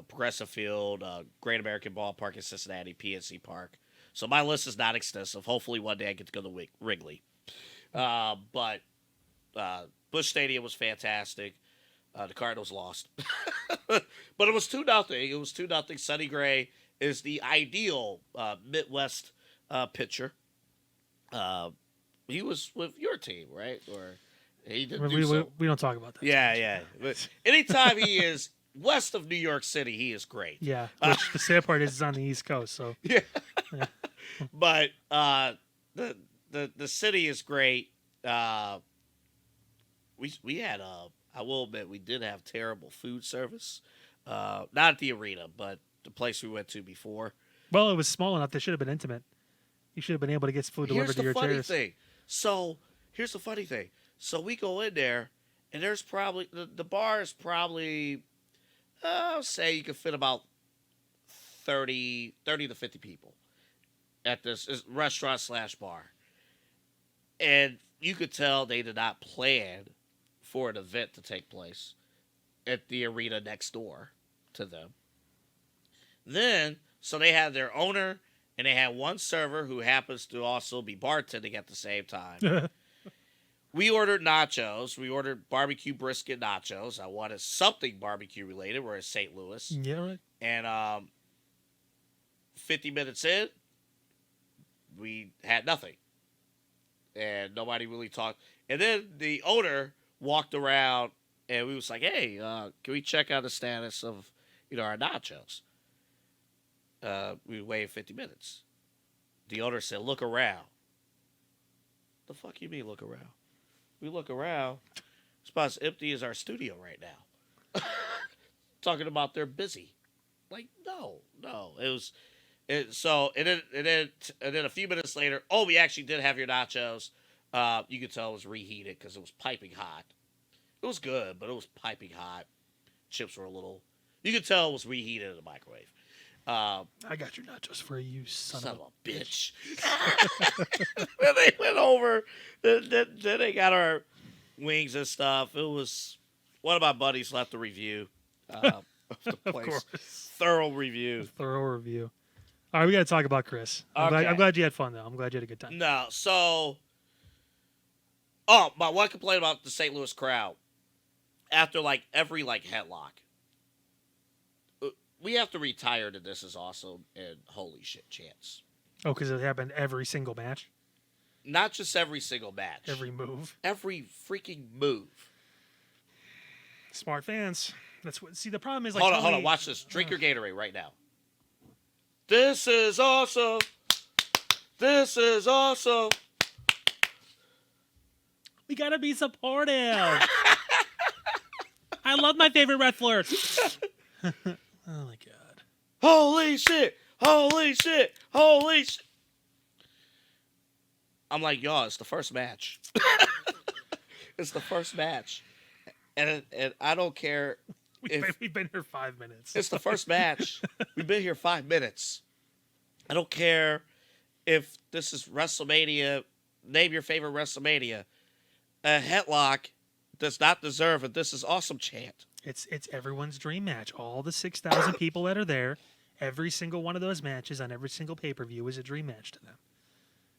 Speaker 2: Progressive Field, Great American Ballpark in Cincinnati, PNC Park. So my list is not extensive. Hopefully one day I get to go to Wrigley. But Busch Stadium was fantastic. The Cardinals lost, but it was 2-0. It was 2-0. Sonny Gray is the ideal Midwest pitcher. He was with your team, right? Or he didn't
Speaker 1: we don't talk about that.
Speaker 2: Yeah. But anytime he is west of New York City, he is great.
Speaker 1: Yeah, which the sad part is it's on the East Coast. So
Speaker 2: yeah. But the city is great. We had I will admit we did have terrible food service. Not at the arena, but the place we went to before.
Speaker 1: Well, it was small enough. They should have been intimate. You should have been able to get food delivered to your chairs.
Speaker 2: Here's the funny thing. So here's the funny thing. So we go in there, and there's probably the bar is probably, I'll say you can fit about 30 to 50 people at this restaurant/bar, and you could tell they did not plan for an event to take place at the arena next door to them. Then, so they had their owner, and they had one server who happens to also be bartending at the same time. We ordered nachos. We ordered barbecue brisket nachos. I wanted something barbecue related. We're in St. Louis.
Speaker 1: Yeah, right.
Speaker 2: And 50 minutes in, we had nothing. And nobody really talked. And then the owner walked around, and we was like, hey, can we check out the status of, our nachos? We waited 50 minutes. The owner said, look around. The fuck you mean look around? We look around. It's about as empty as our studio right now. Talking about they're busy. Like, no. And then a few minutes later, we actually did have your nachos. You could tell it was reheated because it was piping hot. It was good, but it was piping hot. Chips were you could tell it was reheated in the microwave.
Speaker 1: I got your nachos for you, son of
Speaker 2: a bitch. Then they went over. Then they got our wings and stuff. It was one of my buddies left a review of the place.
Speaker 1: Of course.
Speaker 2: Thorough review.
Speaker 1: Thorough review. All right, we got to talk about Chris. I'm glad you had fun, though. I'm glad you had a good time.
Speaker 2: No, so... my one complaint about the St. Louis crowd, after, every, headlock, we have to retire to This Is Awesome and Holy Shit chants.
Speaker 1: Oh, because it happened every single match?
Speaker 2: Not just every single match.
Speaker 1: Every move.
Speaker 2: Every freaking move.
Speaker 1: Smart fans. That's what. See, the problem is
Speaker 2: hold on. Watch this. Drink your Gatorade right now. This is awesome. This is awesome.
Speaker 1: We gotta be supportive. I love my favorite wrestlers. Oh my god.
Speaker 2: Holy shit. Holy shit. Holy shit. I'm like, y'all, it's the first match. It's the first match. And I don't care
Speaker 1: We've been here 5 minutes.
Speaker 2: It's the first match. We've been here 5 minutes. I don't care if this is WrestleMania. Name your favorite WrestleMania. A headlock does not deserve a This Is Awesome chant.
Speaker 1: It's everyone's dream match. All the 6,000 people that are there, every single one of those matches on every single pay-per-view is a dream match to them.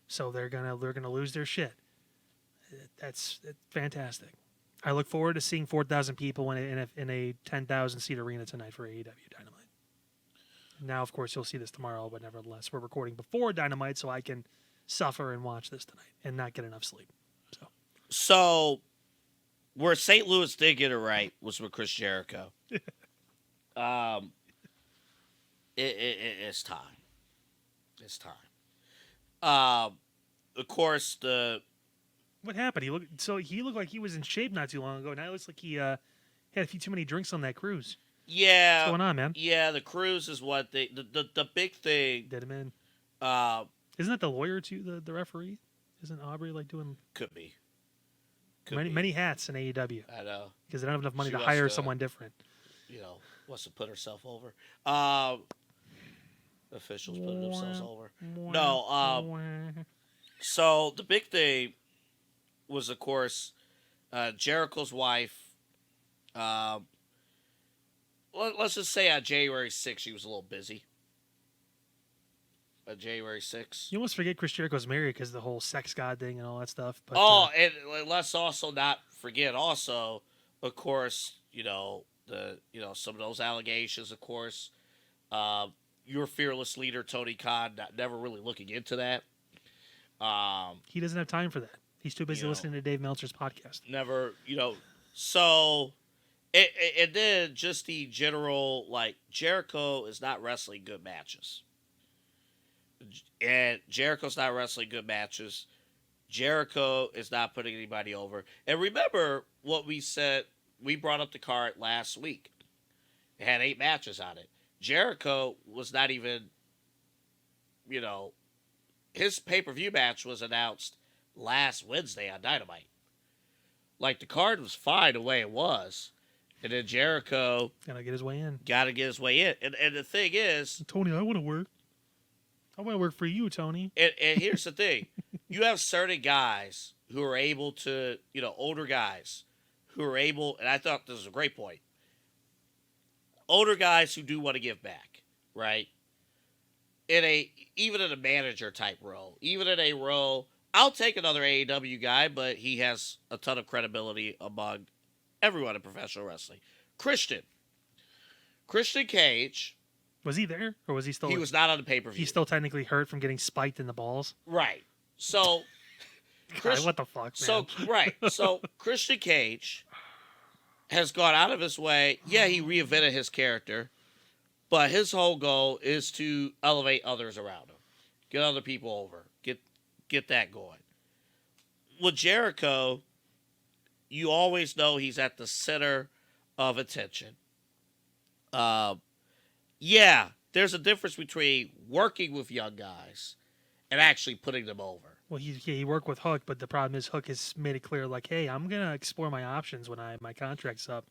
Speaker 1: So they're gonna lose their shit. That's fantastic. I look forward to seeing 4,000 people in a 10,000 seat arena tonight for AEW Dynamite. Now, of course, you'll see this tomorrow, but nevertheless, we're recording before Dynamite, so I can suffer and watch this tonight and not get enough sleep.
Speaker 2: So where St. Louis did get it right was with Chris Jericho. It's time. It's time. Of course,
Speaker 1: what happened? He looked like he was in shape not too long ago. Now it looks like he had a few too many drinks on that cruise.
Speaker 2: Yeah.
Speaker 1: What's going on, man?
Speaker 2: Yeah, the cruise is what the big thing.
Speaker 1: Did him in. Isn't that the lawyer too? The referee? Isn't Aubrey doing?
Speaker 2: Could be.
Speaker 1: Many hats in AEW.
Speaker 2: I know.
Speaker 1: Because they don't have enough money to hire someone different.
Speaker 2: Wants to put herself over. Officials putting themselves over. No. So the big thing was, of course, Jericho's wife. Let's just say on January 6th, she was a little busy. January 6th.
Speaker 1: You almost forget Chris Jericho's married because the whole sex god thing and all that stuff. But,
Speaker 2: And let's also not forget also, of course, some of those allegations, of course. Your fearless leader, Tony Khan, never really looking into that.
Speaker 1: he doesn't have time for that. He's too busy listening to Dave Meltzer's podcast.
Speaker 2: Never, so, and then just the general, like, Jericho is not wrestling good matches. And Jericho's not wrestling good matches. Jericho is not putting anybody over. And remember what we said, we brought up the card last week. It had 8 matches on it. Jericho was not even, his pay-per-view match was announced last Wednesday on Dynamite. Like, the card was fine the way it was. And then Jericho...
Speaker 1: Got to get his way in.
Speaker 2: And the thing is...
Speaker 1: Tony, I want to work. I want to work for you, Tony.
Speaker 2: And here's the thing. You have certain guys who are able to, older guys who are able... And I thought this was a great point. Older guys who do want to give back, right? Even in a manager type role, even in a role, I'll take another AEW guy, but he has a ton of credibility among everyone in professional wrestling. Christian Cage.
Speaker 1: Was he there, or was he still?
Speaker 2: He was not on the pay-per-view.
Speaker 1: He's still technically hurt from getting spiked in the balls.
Speaker 2: Right. So,
Speaker 1: God, what the fuck, man?
Speaker 2: So Christian Cage has gone out of his way. Yeah, he reinvented his character, but his whole goal is to elevate others around him, get other people over, get that going. With Jericho, you always know he's at the center of attention. Yeah, there's a difference between working with young guys and actually putting them over.
Speaker 1: Well, he worked with Hook, but the problem is Hook has made it clear, like, hey, I'm gonna explore my options when my contract's up.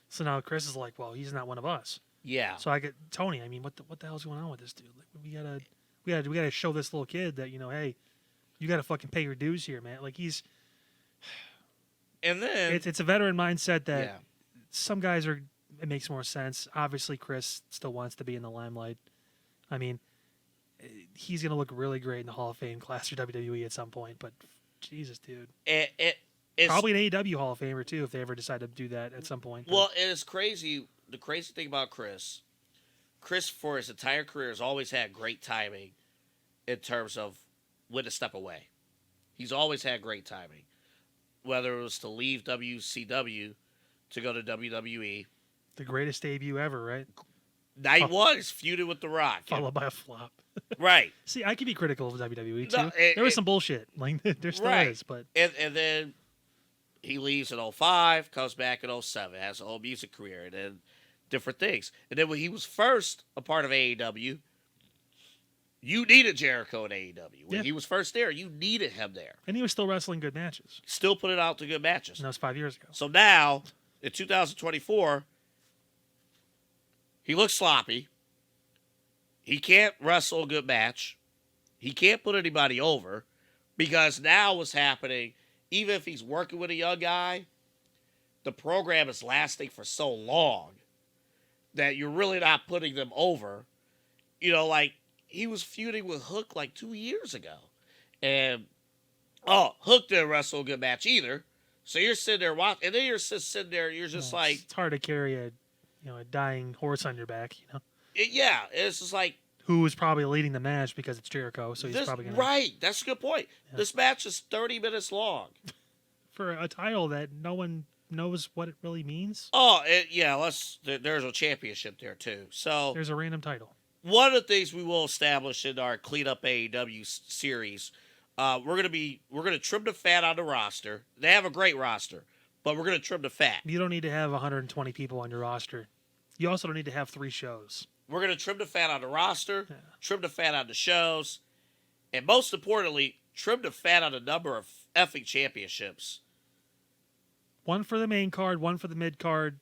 Speaker 1: So now Chris is like, well, he's not one of us.
Speaker 2: Yeah.
Speaker 1: So I get Tony. I mean, what the hell's going on with this dude? Like, we gotta show this little kid that hey, you gotta fucking pay your dues here, man. Like he's.
Speaker 2: And then
Speaker 1: it's a veteran mindset that some guys are. It makes more sense. Obviously, Chris still wants to be in the limelight. I mean, he's going to look really great in the Hall of Fame class for WWE at some point, but Jesus, dude.
Speaker 2: It's
Speaker 1: probably an AEW Hall of Famer, too, if they ever decide to do that at some point.
Speaker 2: Well, it's crazy. The crazy thing about Chris, for his entire career, has always had great timing in terms of when to step away. He's always had great timing. Whether it was to leave WCW to go to WWE.
Speaker 1: The greatest debut ever, right?
Speaker 2: Night one is feuded with The Rock.
Speaker 1: Followed by a flop.
Speaker 2: Right.
Speaker 1: See, I can be critical of WWE, too.
Speaker 2: No,
Speaker 1: there was some bullshit. Like, there still is, but...
Speaker 2: And then he leaves in 05, comes back in 07, has a whole music career, and then different things. And then when he was first a part of AEW, you needed Jericho in AEW. When he was first there, you needed him there.
Speaker 1: And he was still wrestling good matches.
Speaker 2: Still putting out the good matches.
Speaker 1: And that was 5 years ago.
Speaker 2: So now, in 2024... he looks sloppy. He can't wrestle a good match. He can't put anybody over because now what's happening, even if he's working with a young guy, the program is lasting for so long that you're really not putting them over. Like he was feuding with Hook like 2 years ago. And, Hook didn't wrestle a good match either. So you're sitting there watching, and then you're just sitting there, you're just like...
Speaker 1: It's hard to carry a dying horse on your back,
Speaker 2: it's just like...
Speaker 1: Who is probably leading the match because it's Jericho, so he's probably going to...
Speaker 2: Right, that's a good point. Yeah. This match is 30 minutes long.
Speaker 1: For a title that no one knows what it really means?
Speaker 2: There's a championship there, too. So
Speaker 1: there's a random title.
Speaker 2: One of the things we will establish in our Clean Up AEW series, we're gonna trim the fat on the roster. They have a great roster, but we're gonna trim the fat.
Speaker 1: You don't need to have 120 people on your roster. You also don't need to have 3 shows.
Speaker 2: We're going to trim the fat on the roster, trim the fat on the shows, and most importantly, trim the fat on the number of effing championships.
Speaker 1: 1 for the main card, 1 for the mid card,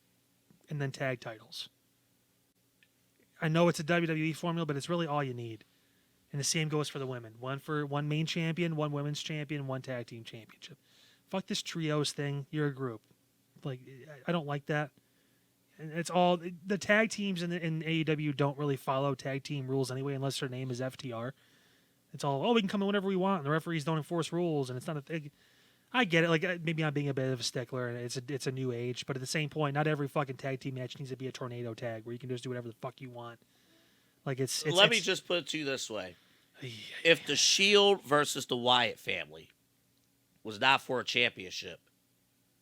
Speaker 1: and then tag titles. I know it's a WWE formula, but it's really all you need. And the same goes for the women. 1 main champion, 1 women's champion, 1 tag team championship. Fuck this trios thing. You're a group. Like, I don't like that. And it's all the tag teams in AEW don't really follow tag team rules anyway, unless their name is FTR. It's all, we can come in whenever we want, and the referees don't enforce rules, and it's not a thing. I get it. Like, maybe I'm being a bit of a stickler, and it's a new age. But at the same point, not every fucking tag team match needs to be a tornado tag where you can just do whatever the fuck you want. Like,
Speaker 2: Let me just put it to you this way. If the Shield versus the Wyatt family was not for a championship,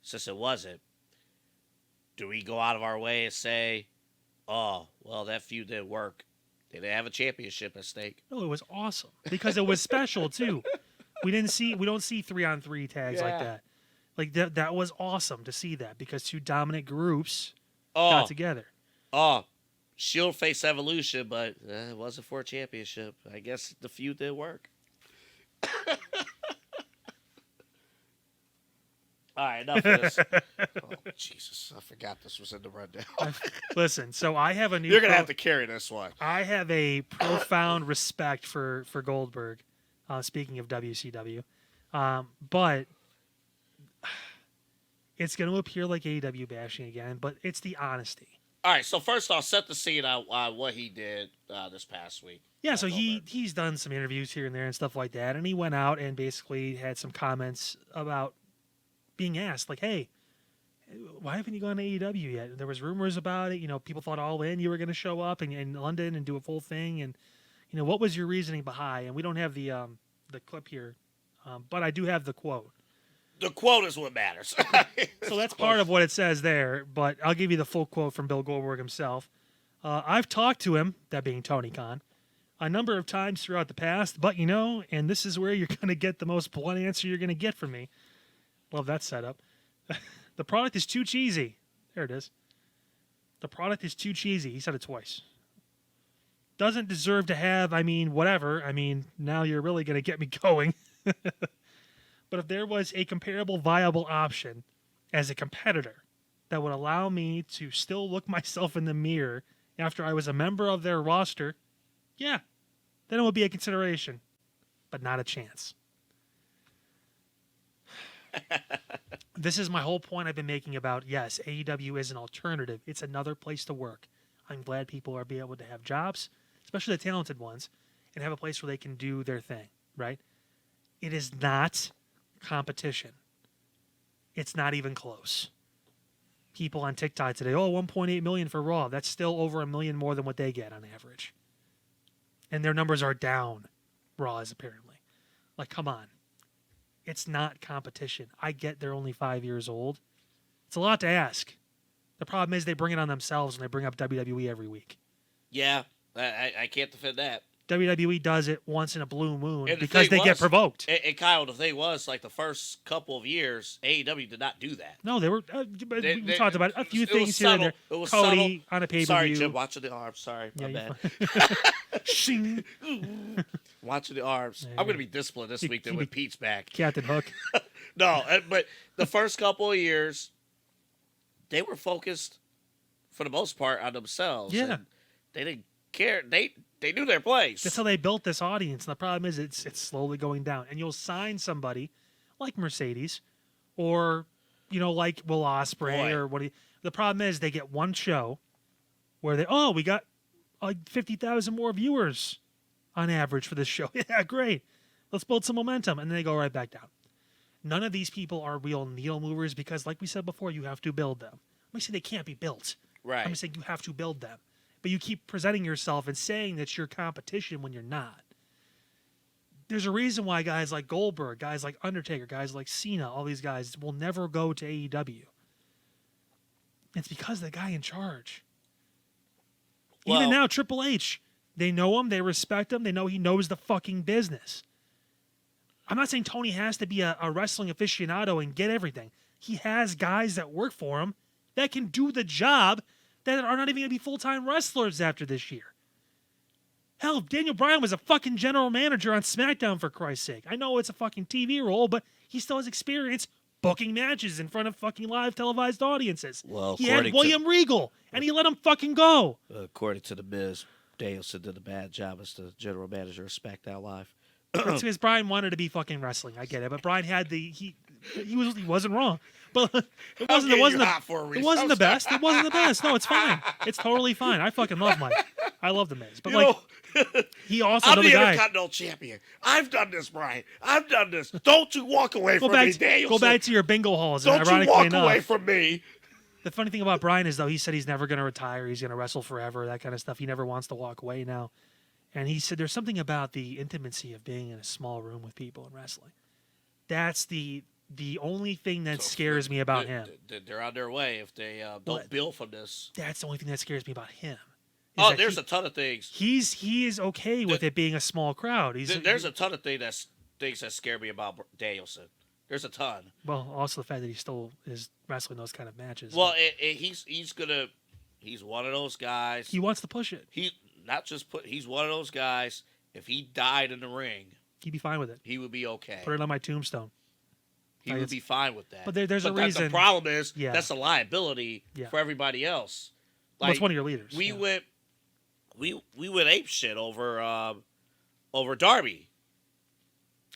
Speaker 2: since it wasn't, do we go out of our way and say, oh, well, that feud didn't work? They didn't have a championship at stake.
Speaker 1: No, it was awesome because it was special too. We don't see 3-on-3 tags like that. Like that was awesome to see that because two dominant groups got together.
Speaker 2: Oh, Shield face Evolution, but it wasn't for a championship. I guess the feud didn't work. All right, enough of this. Oh, Jesus, I forgot this was in the rundown.
Speaker 1: Listen, so I have a new...
Speaker 2: You're going to have to carry this one.
Speaker 1: I have a profound respect for Goldberg, speaking of WCW. But it's going to appear like AEW bashing again, but it's the honesty.
Speaker 2: All right, so first off, set the scene on what he did this past week.
Speaker 1: Yeah, so he's done some interviews here and there and stuff like that, and he went out and basically had some comments about being asked, like, hey, why haven't you gone to AEW yet? There was rumors about it. You know, people thought All In you were going to show up in London and do a full thing. And, you know, what was your reasoning behind? And we don't have the clip here, but I do have the quote.
Speaker 2: The quote is what matters.
Speaker 1: So that's part of what it says there, but I'll give you the full quote from Bill Goldberg himself. I've talked to him, that being Tony Khan, a number of times throughout the past, but, you know, and this is where you're going to get the most blunt answer you're going to get from me. Love that setup. The product is too cheesy. There it is. The product is too cheesy. He said it twice. Doesn't deserve to have, whatever. Now you're really going to get me going. But if there was a comparable viable option as a competitor that would allow me to still look myself in the mirror after I was a member of their roster, yeah, then it would be a consideration, but not a chance. This is my whole point I've been making about, yes, AEW is an alternative. It's another place to work. I'm glad people are able to have jobs, especially the talented ones, and have a place where they can do their thing, right? It is not competition. It's not even close. People on TikTok today, 1.8 million for Raw. That's still over $1 million more than what they get on average. And their numbers are down, Raw's apparently. Like, come on. It's not competition. I get they're only 5 years old. It's a lot to ask. The problem is they bring it on themselves and they bring up WWE every week.
Speaker 2: Yeah, I can't defend that.
Speaker 1: WWE does it once in a blue moon
Speaker 2: and
Speaker 1: because they get provoked.
Speaker 2: And Kyle, the thing was, like the first couple of years, AEW did not do that.
Speaker 1: No, they were. We talked about a few things here and there.
Speaker 2: It was
Speaker 1: Cody
Speaker 2: subtle.
Speaker 1: On a pay-per-view.
Speaker 2: Sorry, Jim, watching the arms. Sorry, my bad.
Speaker 1: Shing.
Speaker 2: Watching the arms. I'm going to be disciplined this week then with Pete's back.
Speaker 1: Captain Hook.
Speaker 2: No, but the first couple of years, they were focused, for the most part, on themselves.
Speaker 1: Yeah.
Speaker 2: And they didn't care. They knew their place.
Speaker 1: That's how they built this audience. And the problem is it's slowly going down. And you'll sign somebody like Mercedes or, like Will Ospreay or what. The problem is they get one show where we got like 50,000 more viewers on average for this show. Yeah, great. Let's build some momentum. And then they go right back down. None of these people are real needle movers because, like we said before, you have to build them. I'm saying they can't be built.
Speaker 2: Right.
Speaker 1: I'm saying you have to build them. But you keep presenting yourself and saying that you're competition when you're not. There's a reason why guys like Goldberg, guys like Undertaker, guys like Cena, all these guys will never go to AEW. It's because of the guy in charge. Well, even now, Triple H, they know him, they respect him, they know he knows the fucking business. I'm not saying Tony has to be a wrestling aficionado and get everything. He has guys that work for him that can do the job that are not even going to be full-time wrestlers after this year. Hell, Daniel Bryan was a fucking general manager on SmackDown, for Christ's sake. I know it's a fucking TV role, but he still has experience booking matches in front of fucking live televised audiences.
Speaker 2: Well,
Speaker 1: he had William Regal, and he let him fucking go.
Speaker 2: According to The Miz, Danielson did a bad job as the general manager of SmackDown Live.
Speaker 1: It's because Bryan wanted to be fucking wrestling. I get it, but Bryan had he wasn't wrong. But it wasn't the best. It wasn't the best. No, it's fine. It's totally fine. I fucking love Mike. I love the Miz. But he also
Speaker 2: I'm
Speaker 1: another
Speaker 2: the
Speaker 1: guy.
Speaker 2: Intercontinental Champion. I've done this, Brian. I've done this. Don't you walk away from me, Danielson.
Speaker 1: Go back to your bingo halls.
Speaker 2: Don't
Speaker 1: And
Speaker 2: you
Speaker 1: ironically
Speaker 2: walk
Speaker 1: enough,
Speaker 2: away from me.
Speaker 1: the funny thing about Brian is, though, he said he's never going to retire. He's going to wrestle forever, that kind of stuff. He never wants to walk away now. And he said there's something about the intimacy of being in a small room with people in wrestling. That's the only thing that scares me about him.
Speaker 2: They're on their way if they don't bill from this.
Speaker 1: That's the only thing that scares me about him.
Speaker 2: Oh, there's a ton of things.
Speaker 1: He is okay with it being a small crowd.
Speaker 2: There's a ton of things that scare me about Danielson. There's a ton.
Speaker 1: Well, also the fact that he still is wrestling those kind of matches.
Speaker 2: Well, he's one of those guys.
Speaker 1: He wants to push it.
Speaker 2: He's one of those guys. If he died in the ring,
Speaker 1: he'd be fine with it.
Speaker 2: He would be okay.
Speaker 1: Put it on my tombstone.
Speaker 2: He would be fine with that.
Speaker 1: But there's a reason.
Speaker 2: The problem is that's a liability for everybody else.
Speaker 1: Like, well, it's one of your leaders.
Speaker 2: We went ape shit over Darby.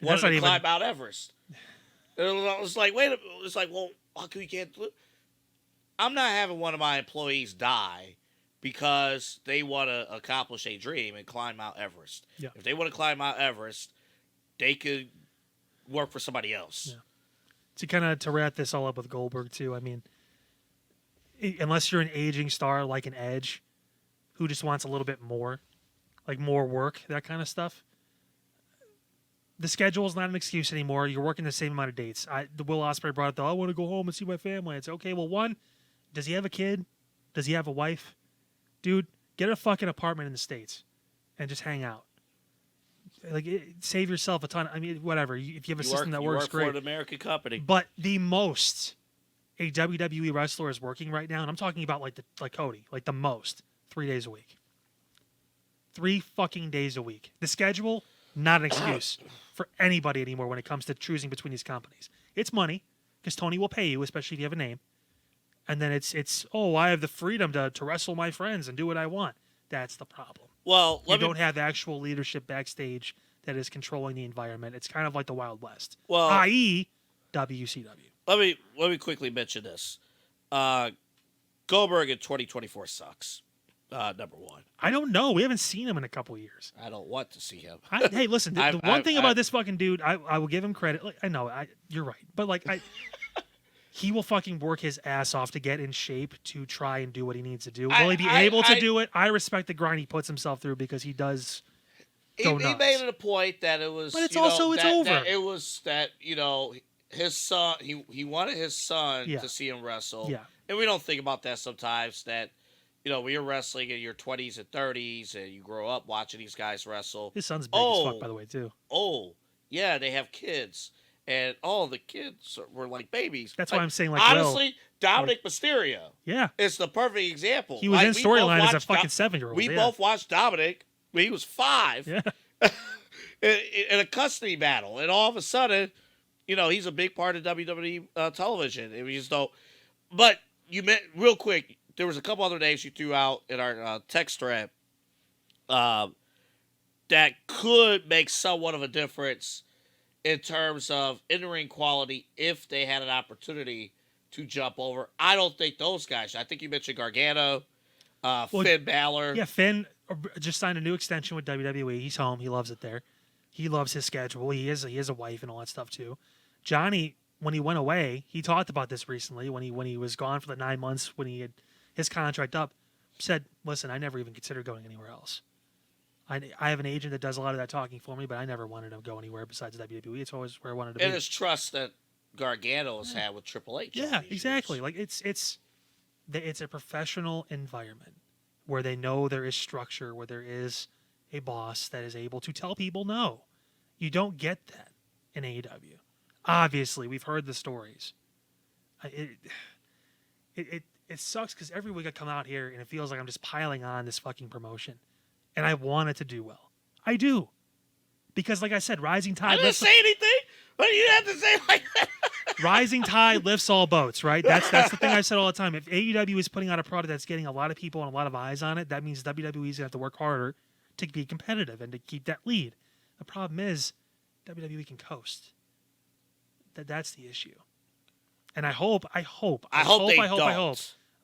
Speaker 2: Wanted to climb Mount Everest. It was like, wait a minute. It's like, well, how come we can't do it? I'm not having one of my employees die because they want to accomplish a dream and climb Mount Everest.
Speaker 1: Yeah.
Speaker 2: If they want to climb Mount Everest, they could work for somebody else.
Speaker 1: Yeah. To wrap this all up with Goldberg too, I mean, unless you're an aging star like an Edge, who just wants a little bit more, like more work, that kind of stuff. The schedule is not an excuse anymore. You're working the same amount of dates. The Will Ospreay brought up, I want to go home and see my family. It's okay. Well, one, does he have a kid? Does he have a wife? Dude, get a fucking apartment in the States and just hang out. Like, save yourself a ton. I mean, whatever. If you have a system that works, great.
Speaker 2: You work for an American company.
Speaker 1: But the most a WWE wrestler is working right now, and I'm talking about like Cody, like the most, 3 days a week. 3 fucking days a week. The schedule, not an excuse for anybody anymore when it comes to choosing between these companies. It's money, because Tony will pay you, especially if you have a name. And then it's I have the freedom to wrestle my friends and do what I want. That's the problem.
Speaker 2: Well,
Speaker 1: you don't have actual leadership backstage that is controlling the environment. It's kind of like the Wild West, i.e., WCW.
Speaker 2: Let me quickly mention this. Goldberg in 2024 sucks. Number one.
Speaker 1: I don't know. We haven't seen him in a couple of years.
Speaker 2: I don't want to see him.
Speaker 1: Hey, listen. The one thing about this fucking dude, I will give him credit. Like, I know, you're right, but he will fucking work his ass off to get in shape to try and do what he needs to do. Will he be able to do it? I respect the grind he puts himself through because he does. He
Speaker 2: made it a point that it was.
Speaker 1: But it's over.
Speaker 2: That it was that his son. He wanted his son to see him wrestle.
Speaker 1: Yeah.
Speaker 2: And we don't think about that sometimes. That when you're wrestling in your 20s and 30s and you grow up watching these guys wrestle.
Speaker 1: His son's big as fuck, by the way, too.
Speaker 2: Oh, yeah, they have kids. And all the kids were like babies.
Speaker 1: That's why I'm saying, like,
Speaker 2: honestly, Dominic Mysterio.
Speaker 1: Yeah,
Speaker 2: it's the perfect example.
Speaker 1: He was in storyline as a fucking 7-year-old.
Speaker 2: We both watched Dominic when he was 5.
Speaker 1: Yeah.
Speaker 2: in a custody battle, and all of a sudden, he's a big part of WWE television. And we just don't. But you meant real quick. There was a couple other names you threw out in our text thread that could make somewhat of a difference in terms of in-ring quality if they had an opportunity to jump over. I don't think those guys. I think you mentioned Gargano, Finn Balor.
Speaker 1: Yeah, Finn just signed a new extension with WWE. He's home. He loves it there. He loves his schedule. He has a wife and all that stuff too. Johnny, when he went away, he talked about this recently when he was gone for the 9 months when he had his contract up, said, listen, I never even considered going anywhere else. I have an agent that does a lot of that talking for me, but I never wanted to go anywhere besides WWE. It's always where I wanted to be.
Speaker 2: And it's trust that Gargano has had with Triple H.
Speaker 1: Yeah, exactly. Like it's a professional environment where they know there is structure, where there is a boss that is able to tell people no. You don't get that in AEW. Obviously, we've heard the stories. It sucks because every week I come out here and it feels like I'm just piling on this fucking promotion. And I want it to do well. I do. Because, like I said, rising tide...
Speaker 2: I didn't say anything. What do you have to say like that?
Speaker 1: Rising tide lifts all boats, right? That's the thing I said all the time. If AEW is putting out a product that's getting a lot of people and a lot of eyes on it, that means WWE is going to have to work harder to be competitive and to keep that lead. The problem is WWE can coast. That's the issue. And I hope.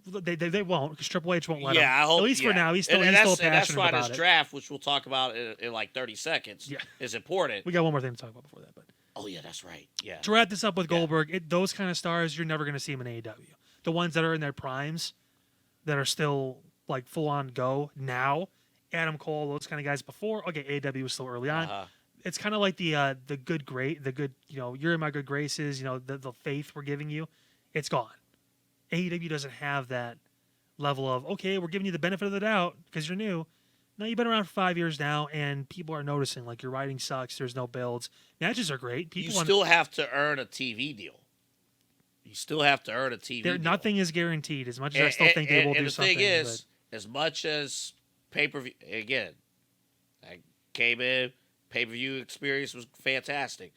Speaker 1: They won't, because Triple H won't let him.
Speaker 2: I hope.
Speaker 1: At least for now, he's still
Speaker 2: and
Speaker 1: passionate
Speaker 2: that's why
Speaker 1: about
Speaker 2: this
Speaker 1: it.
Speaker 2: draft, which we'll talk about in like 30 seconds, is important.
Speaker 1: We got one more thing to talk about before that, but
Speaker 2: oh yeah, that's right. Yeah.
Speaker 1: To wrap this up with Goldberg, those kind of stars you're never going to see them in AEW. The ones that are in their primes, that are still like full on go now, Adam Cole, those kind of guys before. Okay, AEW was still early on. It's kind of like the good, you're in my good graces. The faith we're giving you, it's gone. AEW doesn't have that level of, okay, we're giving you the benefit of the doubt because you're new. No, you've been around for 5 years now, and people are noticing. Like, your writing sucks. There's no builds. Matches are great. People
Speaker 2: still have to earn a TV deal. You still have to earn a TV deal.
Speaker 1: Nothing is guaranteed, as much as I still think they will do something.
Speaker 2: And the thing is, as much as pay-per-view, again, I came in, pay-per-view experience was fantastic.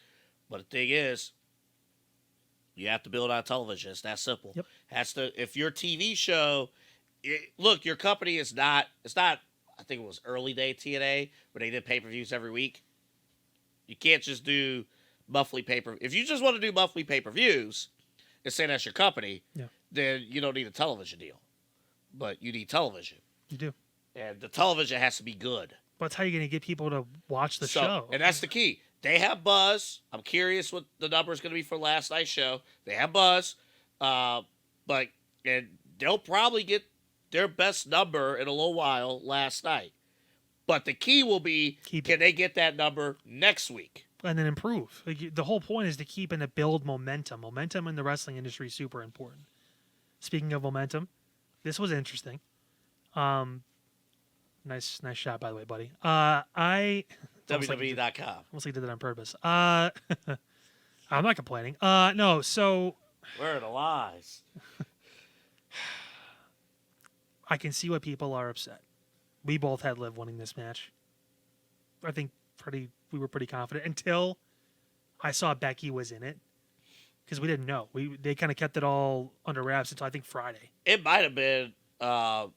Speaker 2: But the thing is, you have to build on television. It's that simple.
Speaker 1: Yep.
Speaker 2: If your TV show, look, your company is not, it's not, I think it was early day TNA, where they did pay-per-views every week. You can't just do monthly pay-per-view. If you just want to do monthly pay-per-views and say that's your company, then you don't need a television deal. But you need television.
Speaker 1: You do.
Speaker 2: And the television has to be good.
Speaker 1: But that's how you're going to get people to watch the show.
Speaker 2: And that's the key. They have buzz. I'm curious what the number is going to be for last night's show. They have buzz. And they'll probably get their best number in a little while last night. But the key will be, can they get that number next week?
Speaker 1: And then improve. Like, the whole point is to keep and to build momentum. Momentum in the wrestling industry is super important. Speaking of momentum, this was interesting. Nice shot, by the way, buddy.
Speaker 2: WWE.com.
Speaker 1: Almost like did that on purpose. I'm not complaining. No, so...
Speaker 2: Where are the lies?
Speaker 1: I can see why people are upset. We both had Liv winning this match. I think we were pretty confident until I saw Becky was in it, because we didn't know. They kind of kept it all under wraps until I think Friday.
Speaker 2: It might have been. I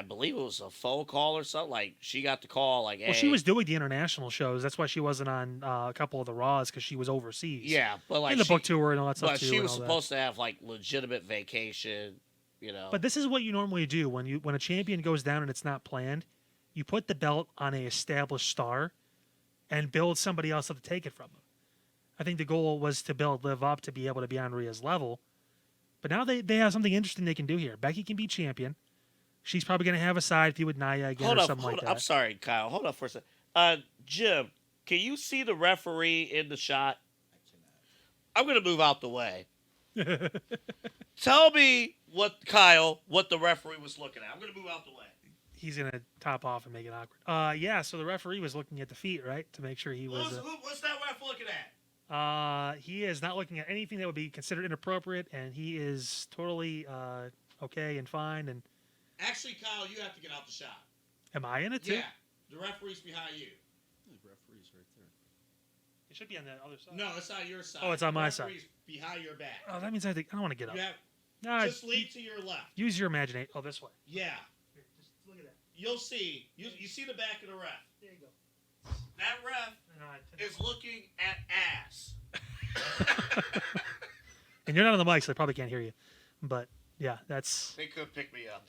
Speaker 2: believe it was a phone call or something. Like, she got the call. Like,
Speaker 1: well, she was doing the international shows. That's why she wasn't on a couple of the Raws, because she was overseas.
Speaker 2: Yeah, but like
Speaker 1: in the book tour and all that stuff.
Speaker 2: But she was supposed to have like legitimate vacation.
Speaker 1: But this is what you normally do when a champion goes down and it's not planned. You put the belt on a established star and build somebody else up to take it from them. I think the goal was to build Liv up to be able to be on Rhea's level. But now they have something interesting they can do here. Becky can be champion. She's probably going to have a side feud with Nia again or something like that.
Speaker 2: I'm sorry, Kyle. Hold up for a second. Jim, can you see the referee in the shot?
Speaker 3: I cannot.
Speaker 2: I'm going to move out the way. Tell me, Kyle, what the referee was looking at. I'm going to move out the way.
Speaker 1: He's going to top off and make it awkward. Yeah, so the referee was looking at the feet, right? To make sure he was...
Speaker 2: What's that ref looking at?
Speaker 1: He is not looking at anything that would be considered inappropriate, and he is totally okay and fine. And
Speaker 2: actually, Kyle, you have to get out the shot.
Speaker 1: Am I in it too?
Speaker 2: Yeah, the referee's behind you.
Speaker 3: The referee's right there.
Speaker 1: It should be on the other side.
Speaker 2: No, it's on your side.
Speaker 1: Oh, it's on my side.
Speaker 2: The referee's behind your back.
Speaker 1: Oh, that means I don't want to get up.
Speaker 2: Just lead to your left.
Speaker 1: Use your imagination. Oh, this way.
Speaker 2: Yeah.
Speaker 1: Here, just look at that.
Speaker 2: You'll see. You see the back of the ref.
Speaker 1: There you go.
Speaker 2: That ref is looking at ass.
Speaker 1: And you're not on the mic, so they probably can't hear you. But yeah, that's.
Speaker 2: They could pick me up.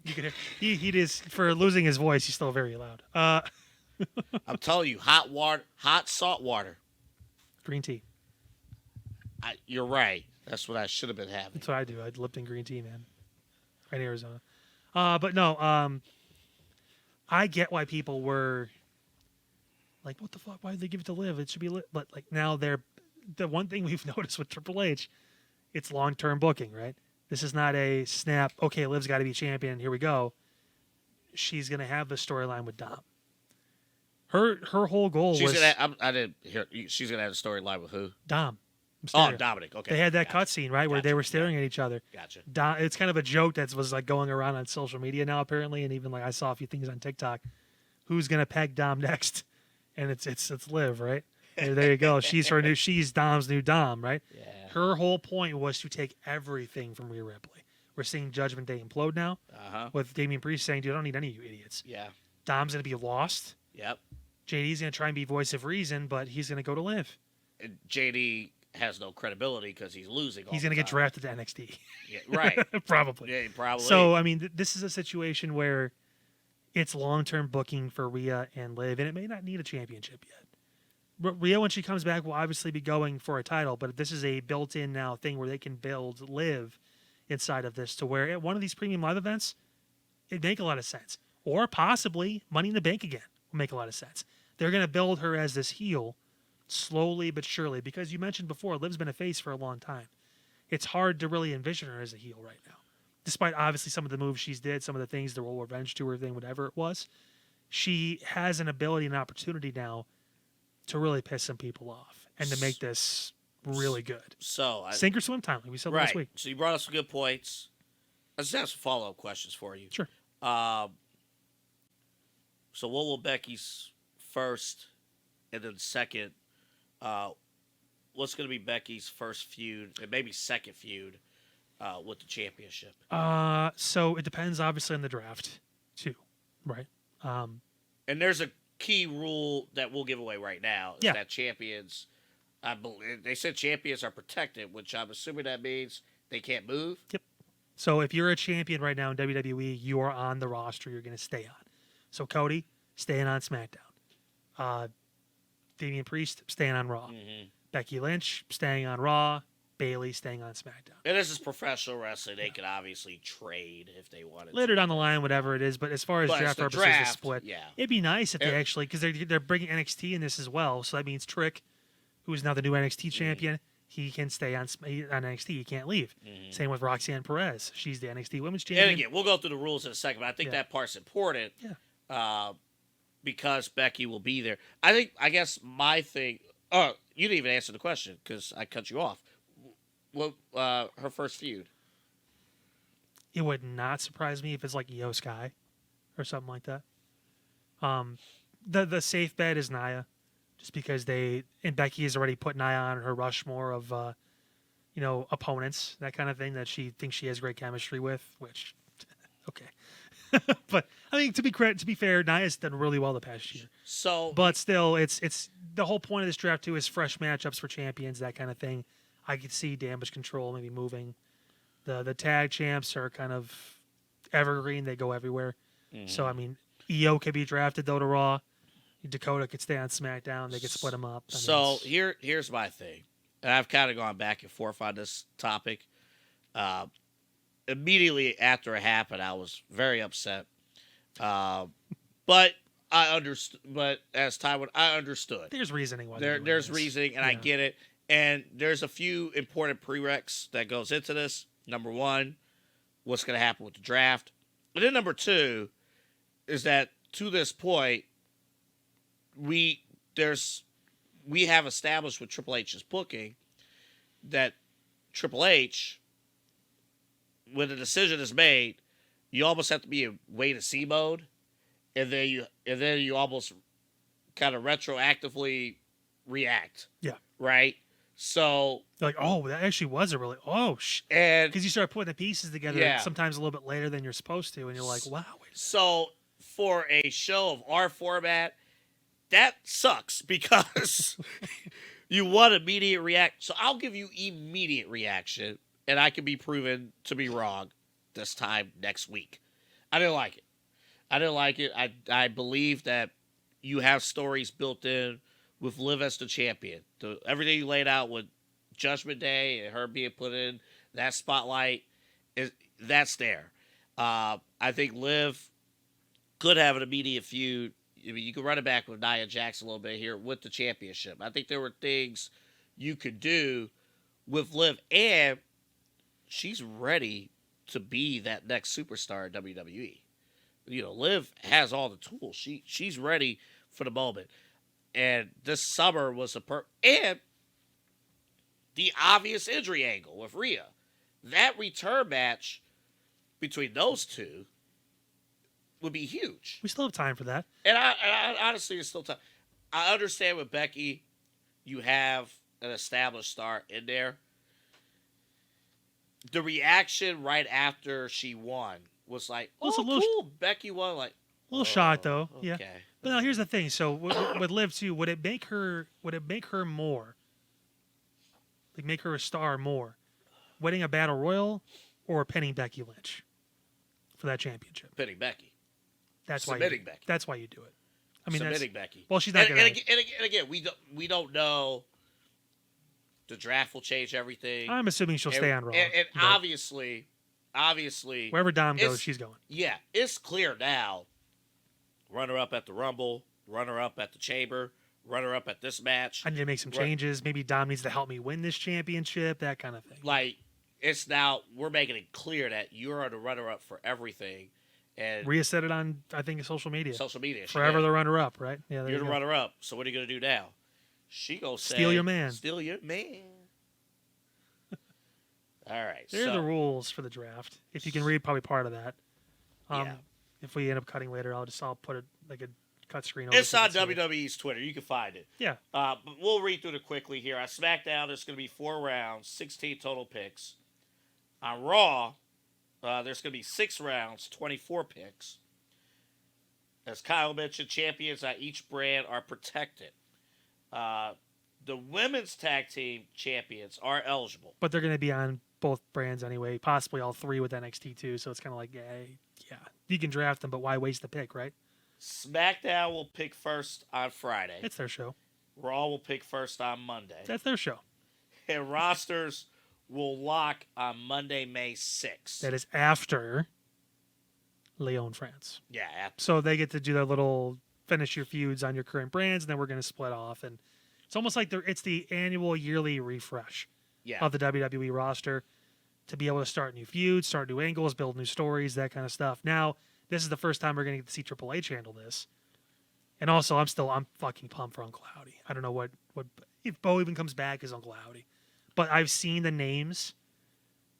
Speaker 1: You can hear. He is, for losing his voice. He's still very loud.
Speaker 2: I'm telling you, hot water, hot salt water.
Speaker 1: Green tea.
Speaker 2: You're right. That's what I should have been having.
Speaker 1: That's what I do. I Lipton green tea, man. Right in Arizona. But no. I get why people were like, "What the fuck? Why did they give it to Liv? It should be Liv." But like now, the one thing we've noticed with Triple H, it's long-term booking, right? This is not a snap. Okay, Liv's got to be champion. Here we go. She's gonna have the storyline with Dom. Her whole goal was.
Speaker 2: I didn't hear. She's gonna have a storyline with who?
Speaker 1: Dom.
Speaker 2: Oh, Dominic. Okay.
Speaker 1: They had that cutscene, right, where they were staring at each other.
Speaker 2: Gotcha.
Speaker 1: It's kind of a joke that was like going around on social media now, apparently, and even like I saw a few things on TikTok. Who's gonna peg Dom next? And it's Liv, right? There you go. She's Dom's new Dom, right?
Speaker 2: Yeah.
Speaker 1: Her whole point was to take everything from Rhea Ripley. We're seeing Judgment Day implode now, with Damian Priest saying, "Dude, I don't need any of you idiots."
Speaker 2: Yeah.
Speaker 1: Dom's gonna be lost.
Speaker 2: Yep.
Speaker 1: JD's gonna try and be voice of reason, but he's gonna go to Liv.
Speaker 2: And JD has no credibility because he's losing.
Speaker 1: He's going to get drafted to NXT.
Speaker 2: Yeah, right.
Speaker 1: Probably.
Speaker 2: Yeah, probably.
Speaker 1: So, I mean, this is a situation where it's long-term booking for Rhea and Liv, and it may not need a championship yet. Rhea, when she comes back, will obviously be going for a title, but this is a built-in now thing where they can build Liv inside of this to where at one of these premium live events, it'd make a lot of sense. Or possibly Money in the Bank again will make a lot of sense. They're going to build her as this heel slowly but surely, because you mentioned before, Liv's been a face for a long time. It's hard to really envision her as a heel right now. Despite obviously some of the moves she's did, some of the things, the whole revenge tour thing, whatever it was, she has an ability and opportunity now to really piss some people off and to make this really good.
Speaker 2: So
Speaker 1: sink or swim time, like we said last week.
Speaker 2: So you brought up some good points. I just have some follow-up questions for you.
Speaker 1: Sure.
Speaker 2: So what will Becky's first and then second? What's going to be Becky's first feud and maybe second feud with the championship?
Speaker 1: So it depends, obviously, on the draft too, right?
Speaker 2: And there's a key rule that we'll give away right now is
Speaker 1: Yeah.
Speaker 2: that champions, I believe they said champions are protected, which I'm assuming that means they can't move.
Speaker 1: Yep. So if you're a champion right now in WWE, you are on the roster. You're going to stay on. So Cody staying on SmackDown. Damian Priest staying on Raw.
Speaker 2: Mm-hmm.
Speaker 1: Becky Lynch staying on Raw. Bayley staying on SmackDown.
Speaker 2: And this is professional wrestling. They could obviously trade if they wanted
Speaker 1: Later
Speaker 2: to.
Speaker 1: down the line, whatever it is. But as far as
Speaker 2: But it's
Speaker 1: draft
Speaker 2: the
Speaker 1: purposes, the
Speaker 2: draft,
Speaker 1: split.
Speaker 2: yeah.
Speaker 1: It'd be nice if they
Speaker 2: And-
Speaker 1: actually, because they're bringing NXT in this as well. So that means Trick, who is now the new NXT champion, he can stay on NXT. He can't leave.
Speaker 2: Mhm.
Speaker 1: Same with Roxanne Perez. She's the NXT Women's
Speaker 2: And
Speaker 1: Champion.
Speaker 2: again, we'll go through the rules in a second, but I think
Speaker 1: Yeah.
Speaker 2: that part's important.
Speaker 1: Yeah.
Speaker 2: Because Becky will be there. I guess my thing. Oh, you didn't even answer the question because I cut you off. What her first feud?
Speaker 1: It would not surprise me if it's like Io Sky or something like that. The safe bet is Nia, just because Becky has already put Nia on her Rushmore of opponents, that kind of thing that she thinks she has great chemistry with. Which, okay, but I mean to be fair, Nia's done really well the past year.
Speaker 2: So,
Speaker 1: But still, it's the whole point of this draft too is fresh matchups for champions, that kind of thing. I could see Damage Control maybe moving. The tag champs are kind of evergreen; they go everywhere. So I mean, Io could be drafted though to Raw. Dakota could stay on SmackDown. They could split them up.
Speaker 2: Here's my thing, and I've kind of gone back and forth on this topic. Immediately after it happened, I was very upset. But I understood. But as time went, I understood.
Speaker 1: There's reasoning why they're doing
Speaker 2: There's
Speaker 1: this.
Speaker 2: reasoning, and I
Speaker 1: Yeah.
Speaker 2: get it. And there's a few important prereqs that goes into this. Number one, what's going to happen with the draft, and then number two is that to this point, we have established with Triple H's booking that Triple H, when the decision is made, you almost have to be in wait and see mode, and then you almost kind of retroactively react.
Speaker 1: Yeah.
Speaker 2: Right. So
Speaker 1: They're like, oh, that actually was a really
Speaker 2: and
Speaker 1: because you start putting the pieces together
Speaker 2: Yeah.
Speaker 1: sometimes a little bit later than you're supposed to, and you're like, wow.
Speaker 2: so for a show of our format, that sucks because you want immediate react. So I'll give you immediate reaction, and I can be proven to be wrong this time next week. I didn't like it. I believe that you have stories built in with Liv as the champion. Everything you laid out with Judgment Day and her being put in that spotlight, that's there. I think Liv could have an immediate feud. I mean, you could run it back with Nia Jax a little bit here with the championship. I think there were things you could do with Liv, and she's ready to be that next superstar in WWE. Liv has all the tools. She's ready for the moment. And this summer was and the obvious injury angle with Rhea. That return match between those two would be huge.
Speaker 1: We still have time for that.
Speaker 2: And I honestly, it's still time. I understand with Becky, you have an established star in there. The reaction right after she won was like,
Speaker 1: Well, it's
Speaker 2: oh,
Speaker 1: a little-
Speaker 2: cool, Becky won. Like,
Speaker 1: A little shocked though.
Speaker 2: okay.
Speaker 1: Yeah. But now here's the thing. So with Liv too, would it make her more Like, make her a star more. Winning a battle royal or pinning Becky Lynch for that championship.
Speaker 2: Pinning Becky.
Speaker 1: That's why.
Speaker 2: Submitting Becky.
Speaker 1: That's why you do it. I mean,
Speaker 2: Submitting Becky.
Speaker 1: Well, she's not
Speaker 2: and,
Speaker 1: gonna.
Speaker 2: and again, we don't know. The draft will change everything.
Speaker 1: I'm assuming she'll stay on Raw.
Speaker 2: And
Speaker 1: but
Speaker 2: obviously,
Speaker 1: wherever Dom goes, she's going.
Speaker 2: Yeah, it's clear now. Runner-up at the Rumble, runner-up at the Chamber, runner-up at this match.
Speaker 1: I need to make some changes. Maybe Dom needs to help me win this championship, that kind of thing.
Speaker 2: Like, it's now, we're making it clear that you're the runner-up for everything. And
Speaker 1: Rhea said it on, I think, social media.
Speaker 2: Social media.
Speaker 1: Forever the runner-up, right? Yeah,
Speaker 2: You're the runner-up, so what are you going to do now? She gonna say,
Speaker 1: steal your man.
Speaker 2: Steal your man. All right.
Speaker 1: There are the rules for the draft. If you can read probably part of that.
Speaker 2: Yeah.
Speaker 1: If we end up cutting later, I'll put it like a cut screen over.
Speaker 2: It's on WWE's Twitter. You can find it.
Speaker 1: Yeah.
Speaker 2: But we'll read through it quickly here. On SmackDown, there's going to be 4 rounds, 16 total picks. On Raw, there's going to be 6 rounds, 24 picks. As Kyle mentioned, champions on each brand are protected. The women's tag team champions are eligible.
Speaker 1: But they're going to be on both brands anyway, possibly all 3 with NXT too. So it's kind of like, yeah, you can draft them, but why waste the pick, right?
Speaker 2: SmackDown will pick first on Friday.
Speaker 1: It's their show.
Speaker 2: Raw will pick first on Monday.
Speaker 1: That's their show.
Speaker 2: And rosters will lock on Monday, May 6th.
Speaker 1: That is after Lyon, France.
Speaker 2: Yeah.
Speaker 1: So they get to do their little finish your feuds on your current brands, and then we're going to split off. And it's almost like it's the annual yearly refresh of the WWE roster to be able to start new feuds, start new angles, build new stories, that kind of stuff. Now, this is the first time we're going to get to see Triple H handle this. And also, I'm fucking pumped for Uncle Howdy. I don't know what if Bo even comes back as Uncle Howdy. But I've seen the names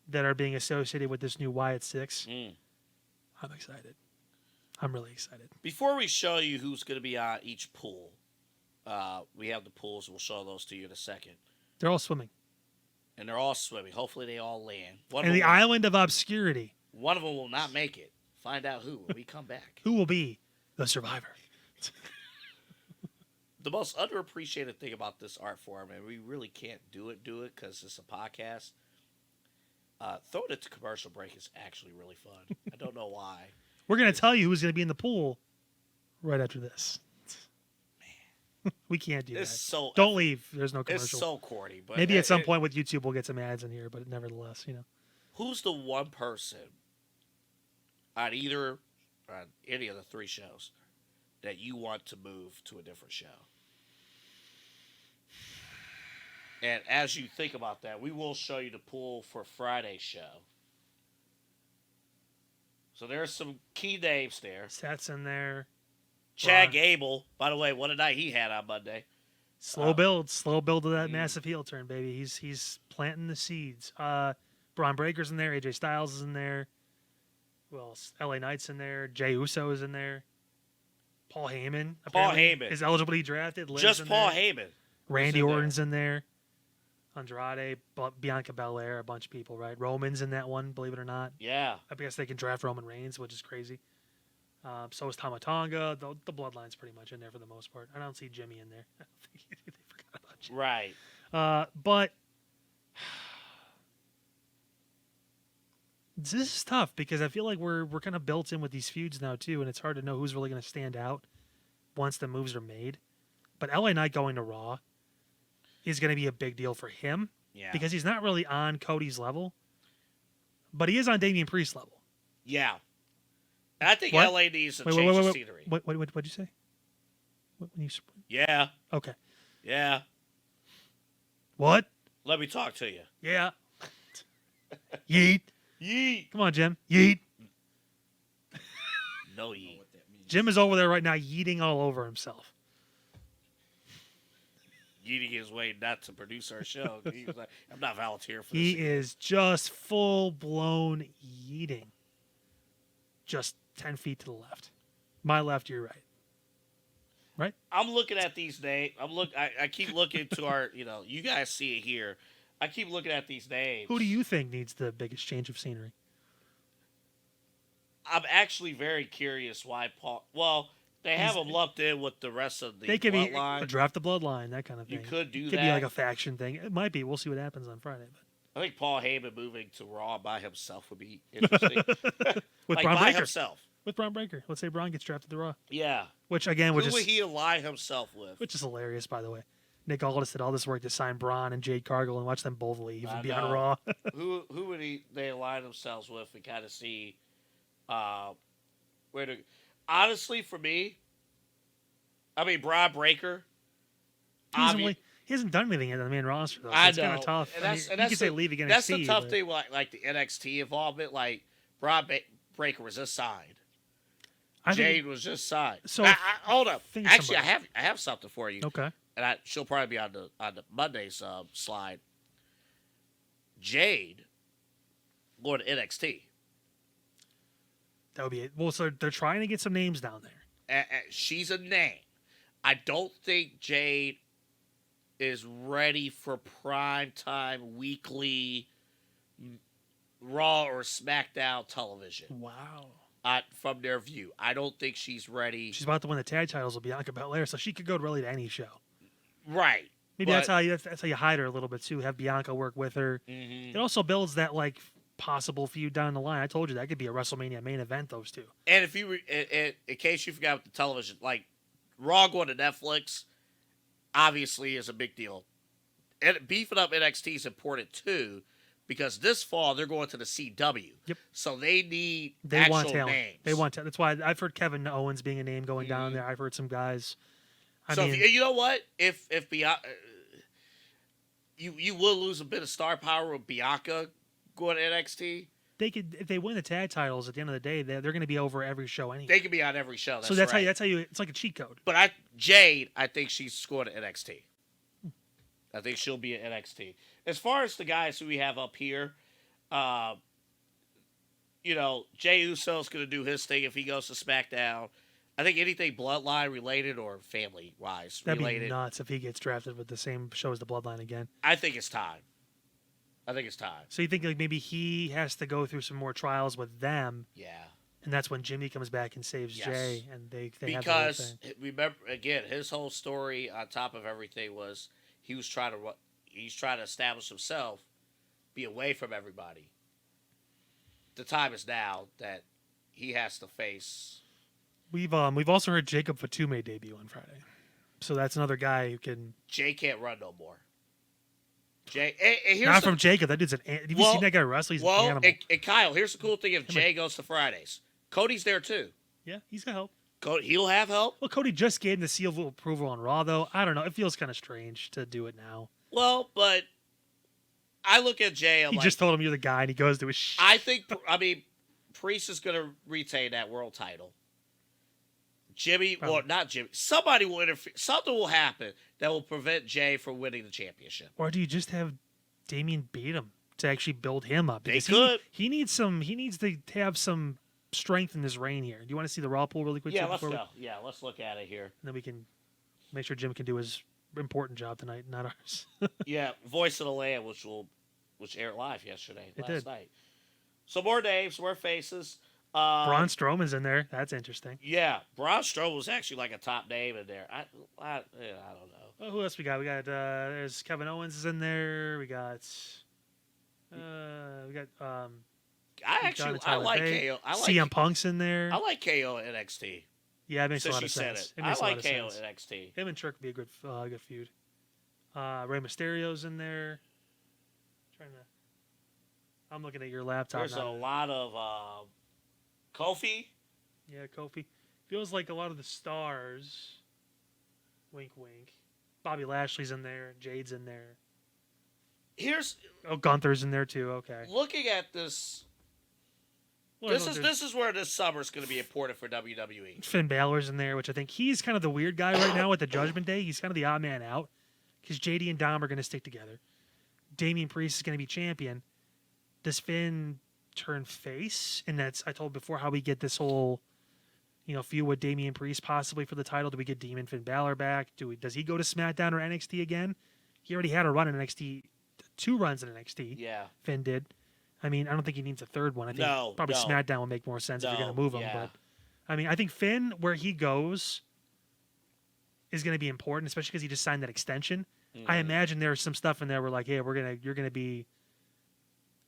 Speaker 1: that are being associated with this new Wyatt Six. I'm excited. I'm really excited.
Speaker 2: Before we show you who's going to be on each pool, we have the pools. We'll show those to you in a second.
Speaker 1: They're all swimming.
Speaker 2: And they're all swimming. Hopefully they all land.
Speaker 1: And the island of obscurity.
Speaker 2: One of them will not make it. Find out who when we come back.
Speaker 1: Who will be the survivor?
Speaker 2: The most underappreciated thing about this art form, and we really can't do it because it's a podcast. Throwing it to commercial break is actually really fun. I don't know why.
Speaker 1: We're going to tell you who's going to be in the pool right after this. Man. We can't do
Speaker 2: it's
Speaker 1: that.
Speaker 2: So
Speaker 1: Don't leave. There's no commercial.
Speaker 2: It's so corny. But
Speaker 1: maybe at some point with YouTube we'll get some ads in here, but nevertheless,
Speaker 2: Who's the one person on any of the 3 shows that you want to move to a different show? And as you think about that, we will show you the pool for Friday's show. So there's some key names there.
Speaker 1: Seth's in there.
Speaker 2: Chad Gable, by the way, what a night he had on Monday.
Speaker 1: Slow build to that massive heel turn, baby. He's planting the seeds. Braun Breaker's in there. AJ Styles is in there. Who else? LA Knight's in there. Jey Uso is in there. Paul Heyman. Is eligible to be drafted. Liv's
Speaker 2: Just
Speaker 1: in
Speaker 2: Paul
Speaker 1: there.
Speaker 2: Heyman.
Speaker 1: Randy Orton's in there. Andrade, Bianca Belair, a bunch of people, right? Roman's in that one, believe it or not.
Speaker 2: Yeah.
Speaker 1: I guess they can draft Roman Reigns, which is crazy. So is Tama Tonga. The Bloodline's pretty much in there for the most part. I don't see Jimmy in there. I don't think they forgot about Jimmy.
Speaker 2: Right.
Speaker 1: But this is tough because I feel like we're kind of built in with these feuds now too, and it's hard to know who's really going to stand out once the moves are made. But LA Knight going to Raw is going to be a big deal for him because he's not really on Cody's level, but he is on Damian Priest's level.
Speaker 2: Yeah. I think LA needs to change the scenery.
Speaker 1: What'd you say?
Speaker 2: Yeah.
Speaker 1: Okay.
Speaker 2: Yeah.
Speaker 1: What?
Speaker 2: Let me talk to you.
Speaker 1: Yeah. Yeet.
Speaker 2: Yeet.
Speaker 1: Come on, Jim. Yeet.
Speaker 2: No yeet.
Speaker 1: Jim is over there right now yeeting all over himself.
Speaker 2: Yeeting his way not to produce our show. He was like, I'm not volunteering for this.
Speaker 1: He is just full-blown yeeting. Just 10 feet to the left. My left, your right. Right?
Speaker 2: I'm looking at these names. I keep looking to our, you guys see it here. I keep looking at these names.
Speaker 1: Who do you think needs the biggest change of scenery?
Speaker 2: I'm actually very curious why Paul. Well, They have them lumped in with the rest of the
Speaker 1: They could be
Speaker 2: bloodline.
Speaker 1: draft the bloodline, that kind of thing.
Speaker 2: You could do
Speaker 1: it
Speaker 2: that.
Speaker 1: Could be like a faction thing. It might be. We'll see what happens on Friday.
Speaker 2: I think Paul Heyman moving to Raw by himself would be interesting.
Speaker 1: With
Speaker 2: like
Speaker 1: Braun
Speaker 2: by
Speaker 1: Breaker.
Speaker 2: himself.
Speaker 1: With Braun Breaker. Let's say Braun gets drafted to Raw.
Speaker 2: Yeah.
Speaker 1: Which again,
Speaker 2: Who would he align himself with?
Speaker 1: Which is hilarious, by the way. Nick Aldis did all this work to sign Braun and Jade Cargill and watch them both leave and be on Raw.
Speaker 2: who would they align themselves with and kind of see where to? Honestly, for me, I mean, Braun Breaker.
Speaker 1: He hasn't done anything in the main roster, though. So it's kind of tough.
Speaker 2: And
Speaker 1: you can say leave again.
Speaker 2: That's the tough thing with like the NXT involvement. Like, Braun Breaker was just signed. Jade was just signed. So hold up. Actually, I have something for you.
Speaker 1: Okay.
Speaker 2: And she'll probably be on the Monday's slide. Jade going to NXT.
Speaker 1: That would be it. Well, so they're trying to get some names down there.
Speaker 2: She's a name. I don't think Jade is ready for prime time weekly Raw or SmackDown television.
Speaker 1: Wow.
Speaker 2: From their view, I don't think she's ready.
Speaker 1: She's about to win the tag titles with Bianca Belair, so she could go really to any show.
Speaker 2: Right.
Speaker 1: Maybe that's how you hide her a little bit too. Have Bianca work with her. Mm-hmm. It also builds that like possible feud down the line. I told you that could be a WrestleMania main event. Those two.
Speaker 2: And if you, in case you forgot with the television, like Raw going to Netflix, obviously is a big deal. And beefing up NXT is important too, because this fall they're going to the CW.
Speaker 1: Yep.
Speaker 2: So they
Speaker 1: want talent.
Speaker 2: Names.
Speaker 1: They want talent. That's why I've heard Kevin Owens being a name going down there. I've heard some guys.
Speaker 2: You know what? If Bianca, you will lose a bit of star power with Bianca going to NXT.
Speaker 1: They could, if they win the tag titles at the end of the day, they're going to be over every show anyway.
Speaker 2: They could be on every show.
Speaker 1: So that's right. how you. It's like a cheat code.
Speaker 2: But Jade, I think she's going to NXT. I think she'll be at NXT. As far as the guys who we have up here, Jey Uso's going to do his thing if he goes to SmackDown. I think anything Bloodline related or family wise related.
Speaker 1: That'd be nuts if he gets drafted with the same show as the Bloodline again.
Speaker 2: I think it's time.
Speaker 1: So you think like maybe he has to go through some more trials with them?
Speaker 2: Yeah.
Speaker 1: And that's when Jimmy comes back and saves Jay, and they have the whole
Speaker 2: because
Speaker 1: thing.
Speaker 2: Remember again, his whole story on top of everything was he's trying to establish himself, be away from everybody. The time is now that he has to face.
Speaker 1: We've also heard Jacob Fatume debut on Friday, so that's another guy who can.
Speaker 2: Jay can't run no more. Jay,
Speaker 1: not from Jacob. That dude's an. Have you seen that guy wrestle? He's an animal.
Speaker 2: And Kyle, here's the cool thing: if Jay goes to Fridays, Cody's there too.
Speaker 1: Yeah, he's got help.
Speaker 2: He'll have help.
Speaker 1: Well, Cody just gave him the seal of approval on Raw, though. I don't know. It feels kind of strange to do it now.
Speaker 2: Well, but I look at Jay.
Speaker 1: He just told him you're the guy, and he goes to his.
Speaker 2: Priest is going to retain that world title. Jimmy, well, not Jimmy. Somebody will interfere. Something will happen that will prevent Jay from winning the championship.
Speaker 1: Or do you just have Damian beat him to actually build him up?
Speaker 2: Because they could.
Speaker 1: He needs to have some strength in this reign here. Do you want to see the Raw pool really quick?
Speaker 2: Yeah, let's go. Yeah, let's look at it here.
Speaker 1: And then we can make sure Jim can do his important job tonight, not ours.
Speaker 2: Yeah, Voice of the Land, which aired live last night. So more names, more faces.
Speaker 1: Braun Strowman's in there. That's interesting.
Speaker 2: Yeah, Braun Strowman was actually like a top name in there. I don't know.
Speaker 1: Well, who else we got? We got there's Kevin Owens is in there. We got
Speaker 2: I like KO.
Speaker 1: CM Punk's in there.
Speaker 2: I like KO at NXT.
Speaker 1: Yeah, it makes a lot of sense.
Speaker 2: I like KO at NXT.
Speaker 1: Him and Trick would be a good feud. Rey Mysterio's in there. I'm looking at your laptop.
Speaker 2: There's a lot of Kofi.
Speaker 1: Yeah, Kofi. Feels like a lot of the stars. Wink, wink. Bobby Lashley's in there. Jade's in there. Gunther's in there too. Okay.
Speaker 2: Looking at this. This is where this summer's going to be important for WWE.
Speaker 1: Finn Balor's in there, which I think he's kind of the weird guy right now at the Judgment Day. He's kind of the odd man out because JD and Dom are going to stick together. Damian Priest is going to be champion. Does Finn turn face? And that's, I told before, how we get this whole, feud with Damian Priest possibly for the title. Do we get Demon Finn Balor back? Does he go to SmackDown or NXT again? He already had a run in NXT, 2 runs in NXT.
Speaker 2: Yeah.
Speaker 1: Finn did. I mean, I don't think he needs a third one. I think probably SmackDown will make more sense if you're going to move him. But I mean, I think Finn, where he goes, is going to be important, especially because he just signed that extension. I imagine there's some stuff in there where like, hey, you're gonna be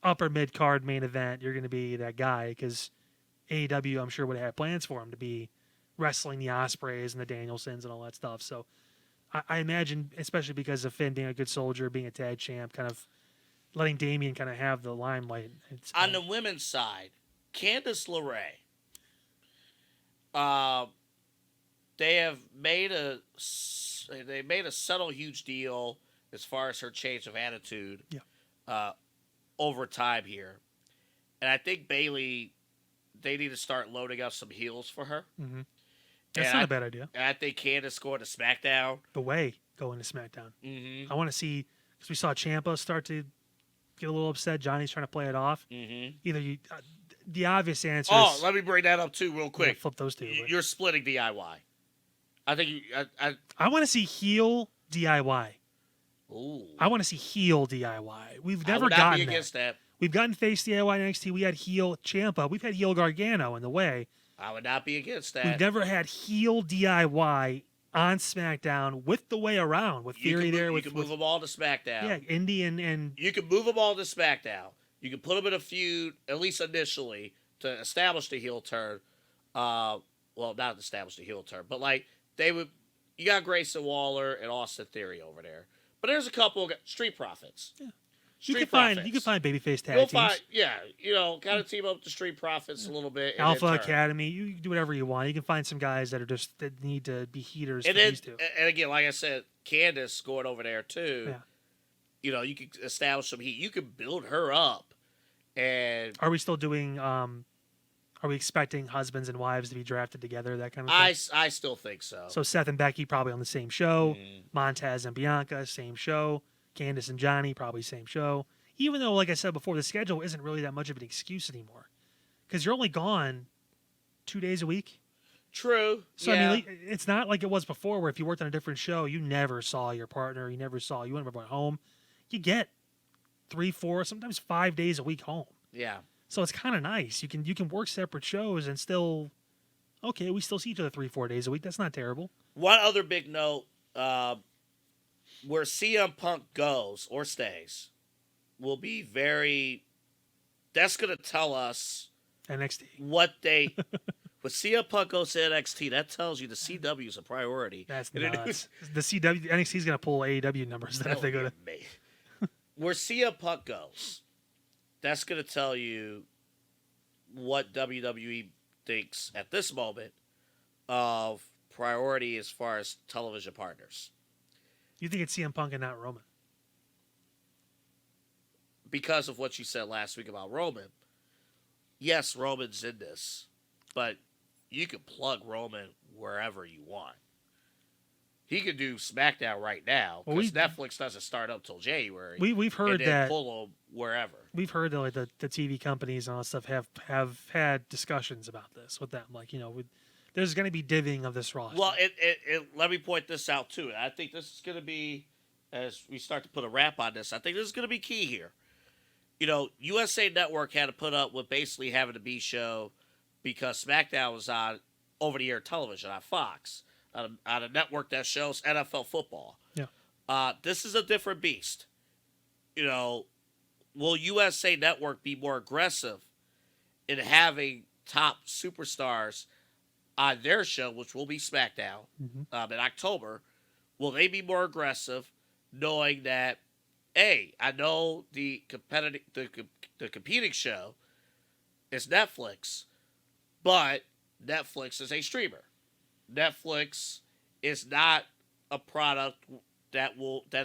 Speaker 1: upper mid card main event. You're gonna be that guy because AEW, I'm sure, would have had plans for him to be wrestling the Ospreys and the Danielsons and all that stuff. So I imagine, especially because of Finn being a good soldier, being a tag champ, kind of letting Damian kind of have the limelight.
Speaker 2: On the women's side, Candice LeRae, they have made a subtle huge deal as far as her change of attitude over time here. And I think Bayley, they need to start loading up some heels for her.
Speaker 1: Mm-hmm. That's not a bad idea.
Speaker 2: And I think Candice going to SmackDown.
Speaker 1: The way going to SmackDown.
Speaker 2: Mm-hmm.
Speaker 1: I want to see, because we saw Ciampa start to get a little upset. Johnny's trying to play it off.
Speaker 2: Mm-hmm.
Speaker 1: Either you, the obvious answer
Speaker 2: Oh,
Speaker 1: is...
Speaker 2: let me bring that up too real quick.
Speaker 1: Flip those two.
Speaker 2: You're splitting DIY. I think
Speaker 1: I want to see heel DIY.
Speaker 2: Ooh.
Speaker 1: I want to see heel DIY. We've
Speaker 2: I
Speaker 1: never
Speaker 2: would not
Speaker 1: gotten
Speaker 2: be against that.
Speaker 1: We've gotten face DIY in NXT. We had heel Ciampa. We've had heel Gargano in the way.
Speaker 2: I would not be against that.
Speaker 1: We've never had heel DIY on SmackDown with the way around, with Theory there.
Speaker 2: You can move them all to SmackDown.
Speaker 1: Yeah, Indy and...
Speaker 2: You can move them all to SmackDown. You can put them in a feud, at least initially, to establish the heel turn. Well, not establish the heel turn, but like they would... You got Grayson Waller and Austin Theory over there. But there's a couple of Street Profits.
Speaker 1: Yeah.
Speaker 2: Street
Speaker 1: You
Speaker 2: Profits.
Speaker 1: can find babyface tag
Speaker 2: You'll
Speaker 1: teams.
Speaker 2: find, yeah, kind of team up with the Street Profits a little bit. And
Speaker 1: Alpha
Speaker 2: then turn.
Speaker 1: Academy. You can do whatever you want. You can find some guys that need to be heaters
Speaker 2: And
Speaker 1: for
Speaker 2: then,
Speaker 1: these two.
Speaker 2: and again, like I said, Candice going over there too.
Speaker 1: Yeah.
Speaker 2: You can establish some heat. You can build her up. And
Speaker 1: Are we still doing? Are we expecting husbands and wives to be drafted together? That kind of thing.
Speaker 2: I still think so.
Speaker 1: So Seth and Becky probably on the same show. Montez and Bianca, same show. Candice and Johnny, probably same show. Even though, like I said before, the schedule isn't really that much of an excuse anymore. Because you're only gone 2 days a week.
Speaker 2: True.
Speaker 1: So,
Speaker 2: yeah.
Speaker 1: I mean, it's not like it was before where if you worked on a different show, you never saw your partner. You never saw, you went home. You get 3, 4, sometimes 5 days a week home.
Speaker 2: Yeah.
Speaker 1: So it's kind of nice. You can work separate shows and still, okay, we still see each other 3, 4 days a week. That's not terrible.
Speaker 2: One other big note, where CM Punk goes or stays will be that's going to tell us
Speaker 1: NXT.
Speaker 2: what they, when CM Punk goes to NXT, that tells you the CW is a priority.
Speaker 1: That's nuts. The NXT is going to pull AEW numbers then if they go to.
Speaker 2: Where CM Punk goes, that's going to tell you what WWE thinks at this moment of priority as far as television partners.
Speaker 1: You think it's CM Punk and not Roman?
Speaker 2: Because of what you said last week about Roman. Yes, Roman's in this, but you can plug Roman wherever you want. He could do SmackDown right now because Netflix doesn't start up till January.
Speaker 1: We've heard
Speaker 2: and then
Speaker 1: that
Speaker 2: pull them wherever.
Speaker 1: We've heard that like the TV companies and all that stuff have had discussions about this with them. Like there's going to be divvying of this roster.
Speaker 2: Well, let me point this out too. I think this is going to be, as we start to put a wrap on this, I think this is going to be key here. USA Network had to put up with basically having a B show because SmackDown was on over-the-air television on Fox, on a network that shows NFL football.
Speaker 1: Yeah.
Speaker 2: This is a different beast. Will USA Network be more aggressive in having top superstars on their show, which will be SmackDown in October? Will they be more aggressive knowing that, hey, I know the competing show is Netflix, but Netflix is a streamer. Netflix is not a product that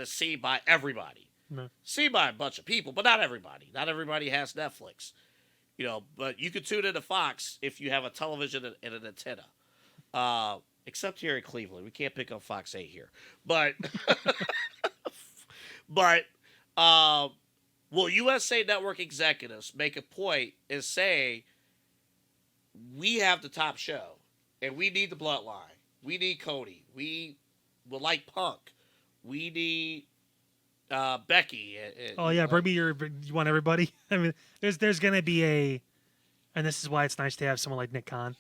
Speaker 2: is seen by everybody.
Speaker 1: No.
Speaker 2: Seen by a bunch of people, but not everybody. Not everybody has Netflix. But you can tune into Fox if you have a television and an antenna. Except here in Cleveland. We can't pick up Fox 8 here. But will USA Network executives make a point and say, we have the top show, and we need the bloodline. We need Cody. We would like Punk. We need Becky.
Speaker 1: Bring me you want everybody? I mean, there's going to be and this is why it's nice to have someone like Nick Khan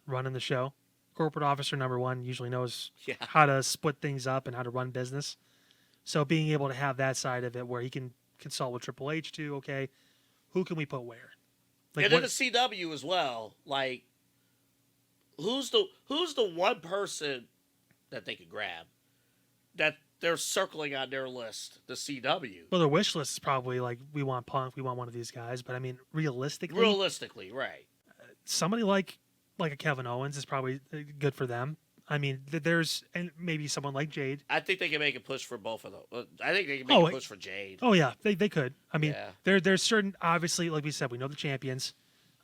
Speaker 1: running the show. Corporate officer number one usually knows
Speaker 2: Yeah.
Speaker 1: how to split things up and how to run business. So being able to have that side of it where he can consult with Triple H too, okay, who can we put where?
Speaker 2: And then the CW as well. Like, who's the one person that they could grab that they're circling on their list? The CW.
Speaker 1: Well, their wish list is probably like, we want Punk, we want one of these guys. But I mean, realistically,
Speaker 2: right?
Speaker 1: somebody like a Kevin Owens is probably good for them. I mean, there's and maybe someone like Jade.
Speaker 2: I think they can make a push for both of them. I think they can make a push for Jade.
Speaker 1: Oh yeah, they could. I mean,
Speaker 2: yeah.
Speaker 1: there's certain, obviously, like we said, we know the champions,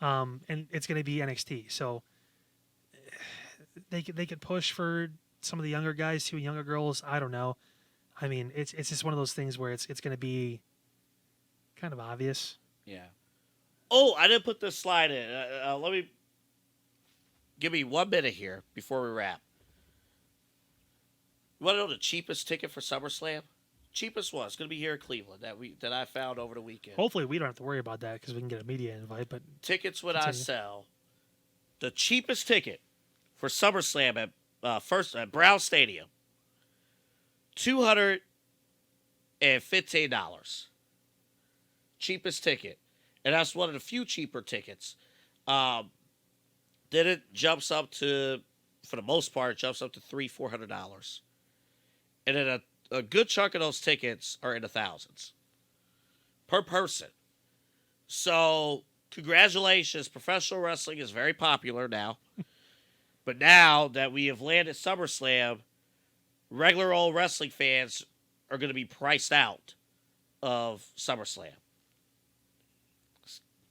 Speaker 1: and it's going to be NXT. So they could push for some of the younger guys too, younger girls. I don't know. I mean, it's just one of those things where it's going to be kind of obvious.
Speaker 2: Yeah. Oh, I didn't put this slide in. Give me 1 minute here before we wrap. You want to know the cheapest ticket for SummerSlam? Cheapest one. It's going to be here in Cleveland that I found over the weekend.
Speaker 1: Hopefully, we don't have to worry about that because we can get a media invite. But
Speaker 2: tickets when I sell. The cheapest ticket for SummerSlam at Brown Stadium, $215. Cheapest ticket, and that's one of the few cheaper tickets. Then it jumps up to, for the most part, it jumps up to $300-$400, and then a good chunk of those tickets are in the thousands per person. So, congratulations, professional wrestling is very popular now. But now that we have landed SummerSlam, regular old wrestling fans are going to be priced out of SummerSlam.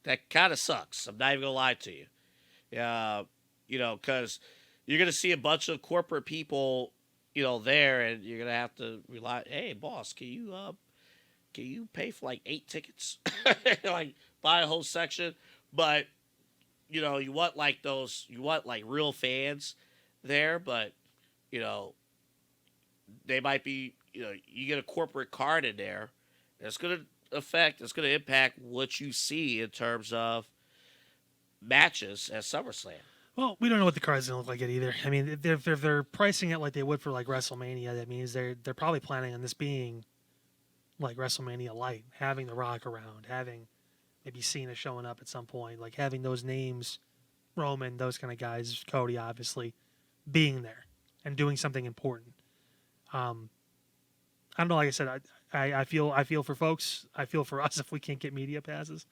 Speaker 2: That kind of sucks. I'm not even going to lie to you. Because you're going to see a bunch of corporate people, there, and you're going to have to rely. Hey, boss, can you pay for like 8 tickets, like buy a whole section? But you want like real fans there, but they might be. You get a corporate card in there. It's going to impact what you see in terms of matches at SummerSlam.
Speaker 1: Well, we don't know what the card's going to look like yet either. I mean, if they're pricing it like they would for like WrestleMania, that means they're probably planning on this being like WrestleMania light, having The Rock around, having maybe Cena showing up at some point, like having those names, Roman, those kind of guys, Cody obviously, being there and doing something important. I don't know. Like I said, I feel for folks. I feel for us if we can't get media passes,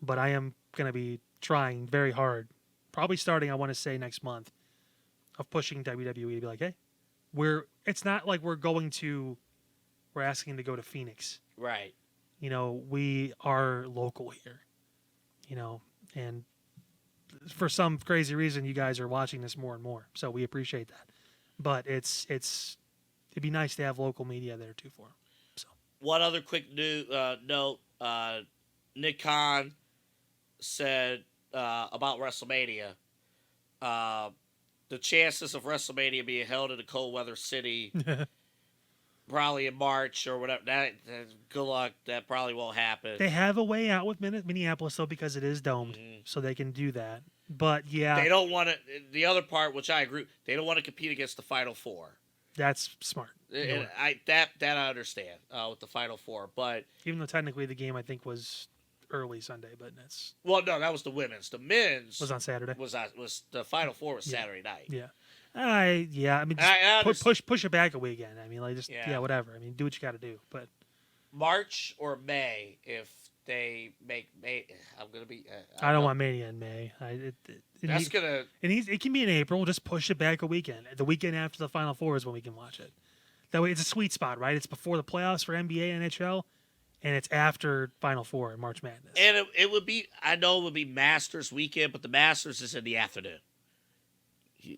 Speaker 1: but I am going to be trying very hard. Probably starting, I want to say next month, of pushing WWE to be like, hey, it's not like we're asking to go to Phoenix.
Speaker 2: Right.
Speaker 1: We are local here, and for some crazy reason, you guys are watching this more and more. So we appreciate that. But it'd be nice to have local media there too for them. So
Speaker 2: one other quick note, Nick Khan said, about WrestleMania, the chances of WrestleMania being held in a cold weather city, probably in March or whatever. That good luck. That probably won't happen.
Speaker 1: They have a way out with Minneapolis though, because it is domed, so they can do that. But yeah,
Speaker 2: they don't want to. The other part, which I agree, they don't want to compete against the Final Four.
Speaker 1: That's smart.
Speaker 2: And that I understand with the Final Four, but
Speaker 1: even though technically the game I think was early Sunday, but that's
Speaker 2: no, that was the women's. The men's
Speaker 1: was on Saturday.
Speaker 2: Was the Final Four was Saturday night.
Speaker 1: Yeah. I mean, push it back a weekend. I mean, like whatever. I mean, do what you got to do. But
Speaker 2: March or May, if they make May, I'm gonna be.
Speaker 1: I don't want Mania in May. It can be in April. Just push it back a weekend. The weekend after the Final Four is when we can watch it. That way, it's a sweet spot, right? It's before the playoffs for NBA and NHL. And it's after Final Four in March Madness.
Speaker 2: And it would be, I know it would be Masters weekend, but the Masters is in the afternoon.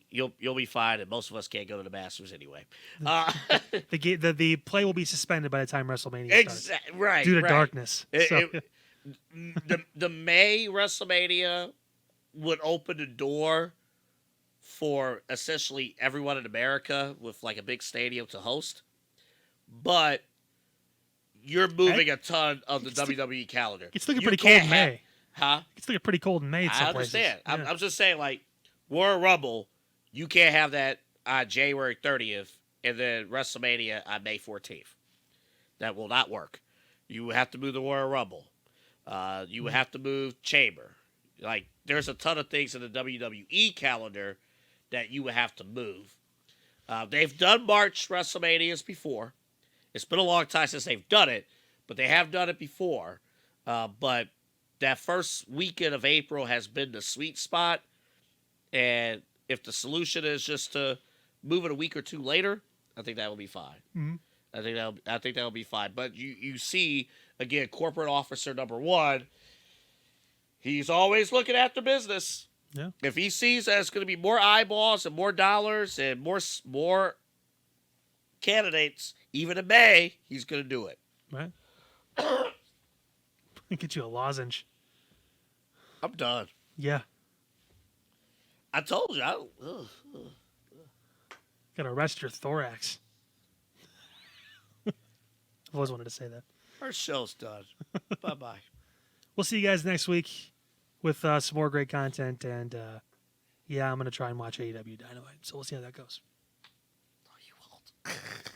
Speaker 2: You'll be fine, and most of us can't go to the Masters anyway.
Speaker 1: The play will be suspended by the time WrestleMania starts.
Speaker 2: Right.
Speaker 1: Due to darkness.
Speaker 2: The May WrestleMania would open the door for essentially everyone in America with like a big stadium to host. But you're moving a ton of the WWE calendar.
Speaker 1: It's looking pretty cold in May.
Speaker 2: Huh?
Speaker 1: It's looking pretty cold in May.
Speaker 2: I understand.
Speaker 1: Yeah.
Speaker 2: I'm just saying, like, Royal Rumble, you can't have that on January 30th and then WrestleMania on May 14th. That will not work. You would have to move the Royal Rumble. You would have to move Chamber. Like, there's a ton of things in the WWE calendar that you would have to move. They've done March WrestleManias before. It's been a long time since they've done it, but they have done it before. But that first weekend of April has been the sweet spot. And if the solution is just to move it a week or two later, I think that will be fine.
Speaker 1: Mhm.
Speaker 2: I think that'll be fine. But you see, again, corporate officer number one, he's always looking after business.
Speaker 1: Yeah.
Speaker 2: If he sees that it's going to be more eyeballs and more dollars and more candidates, even in May, he's going to do it.
Speaker 1: Right. Get you a lozenge.
Speaker 2: I'm done.
Speaker 1: Yeah.
Speaker 2: I told you.
Speaker 1: Gotta rest your thorax. I've always wanted to say that.
Speaker 2: Our show's done. Bye-bye.
Speaker 1: We'll see you guys next week with some more great content. And yeah, I'm going to try and watch AEW Dynamite. So we'll see how that goes.
Speaker 2: No, you won't.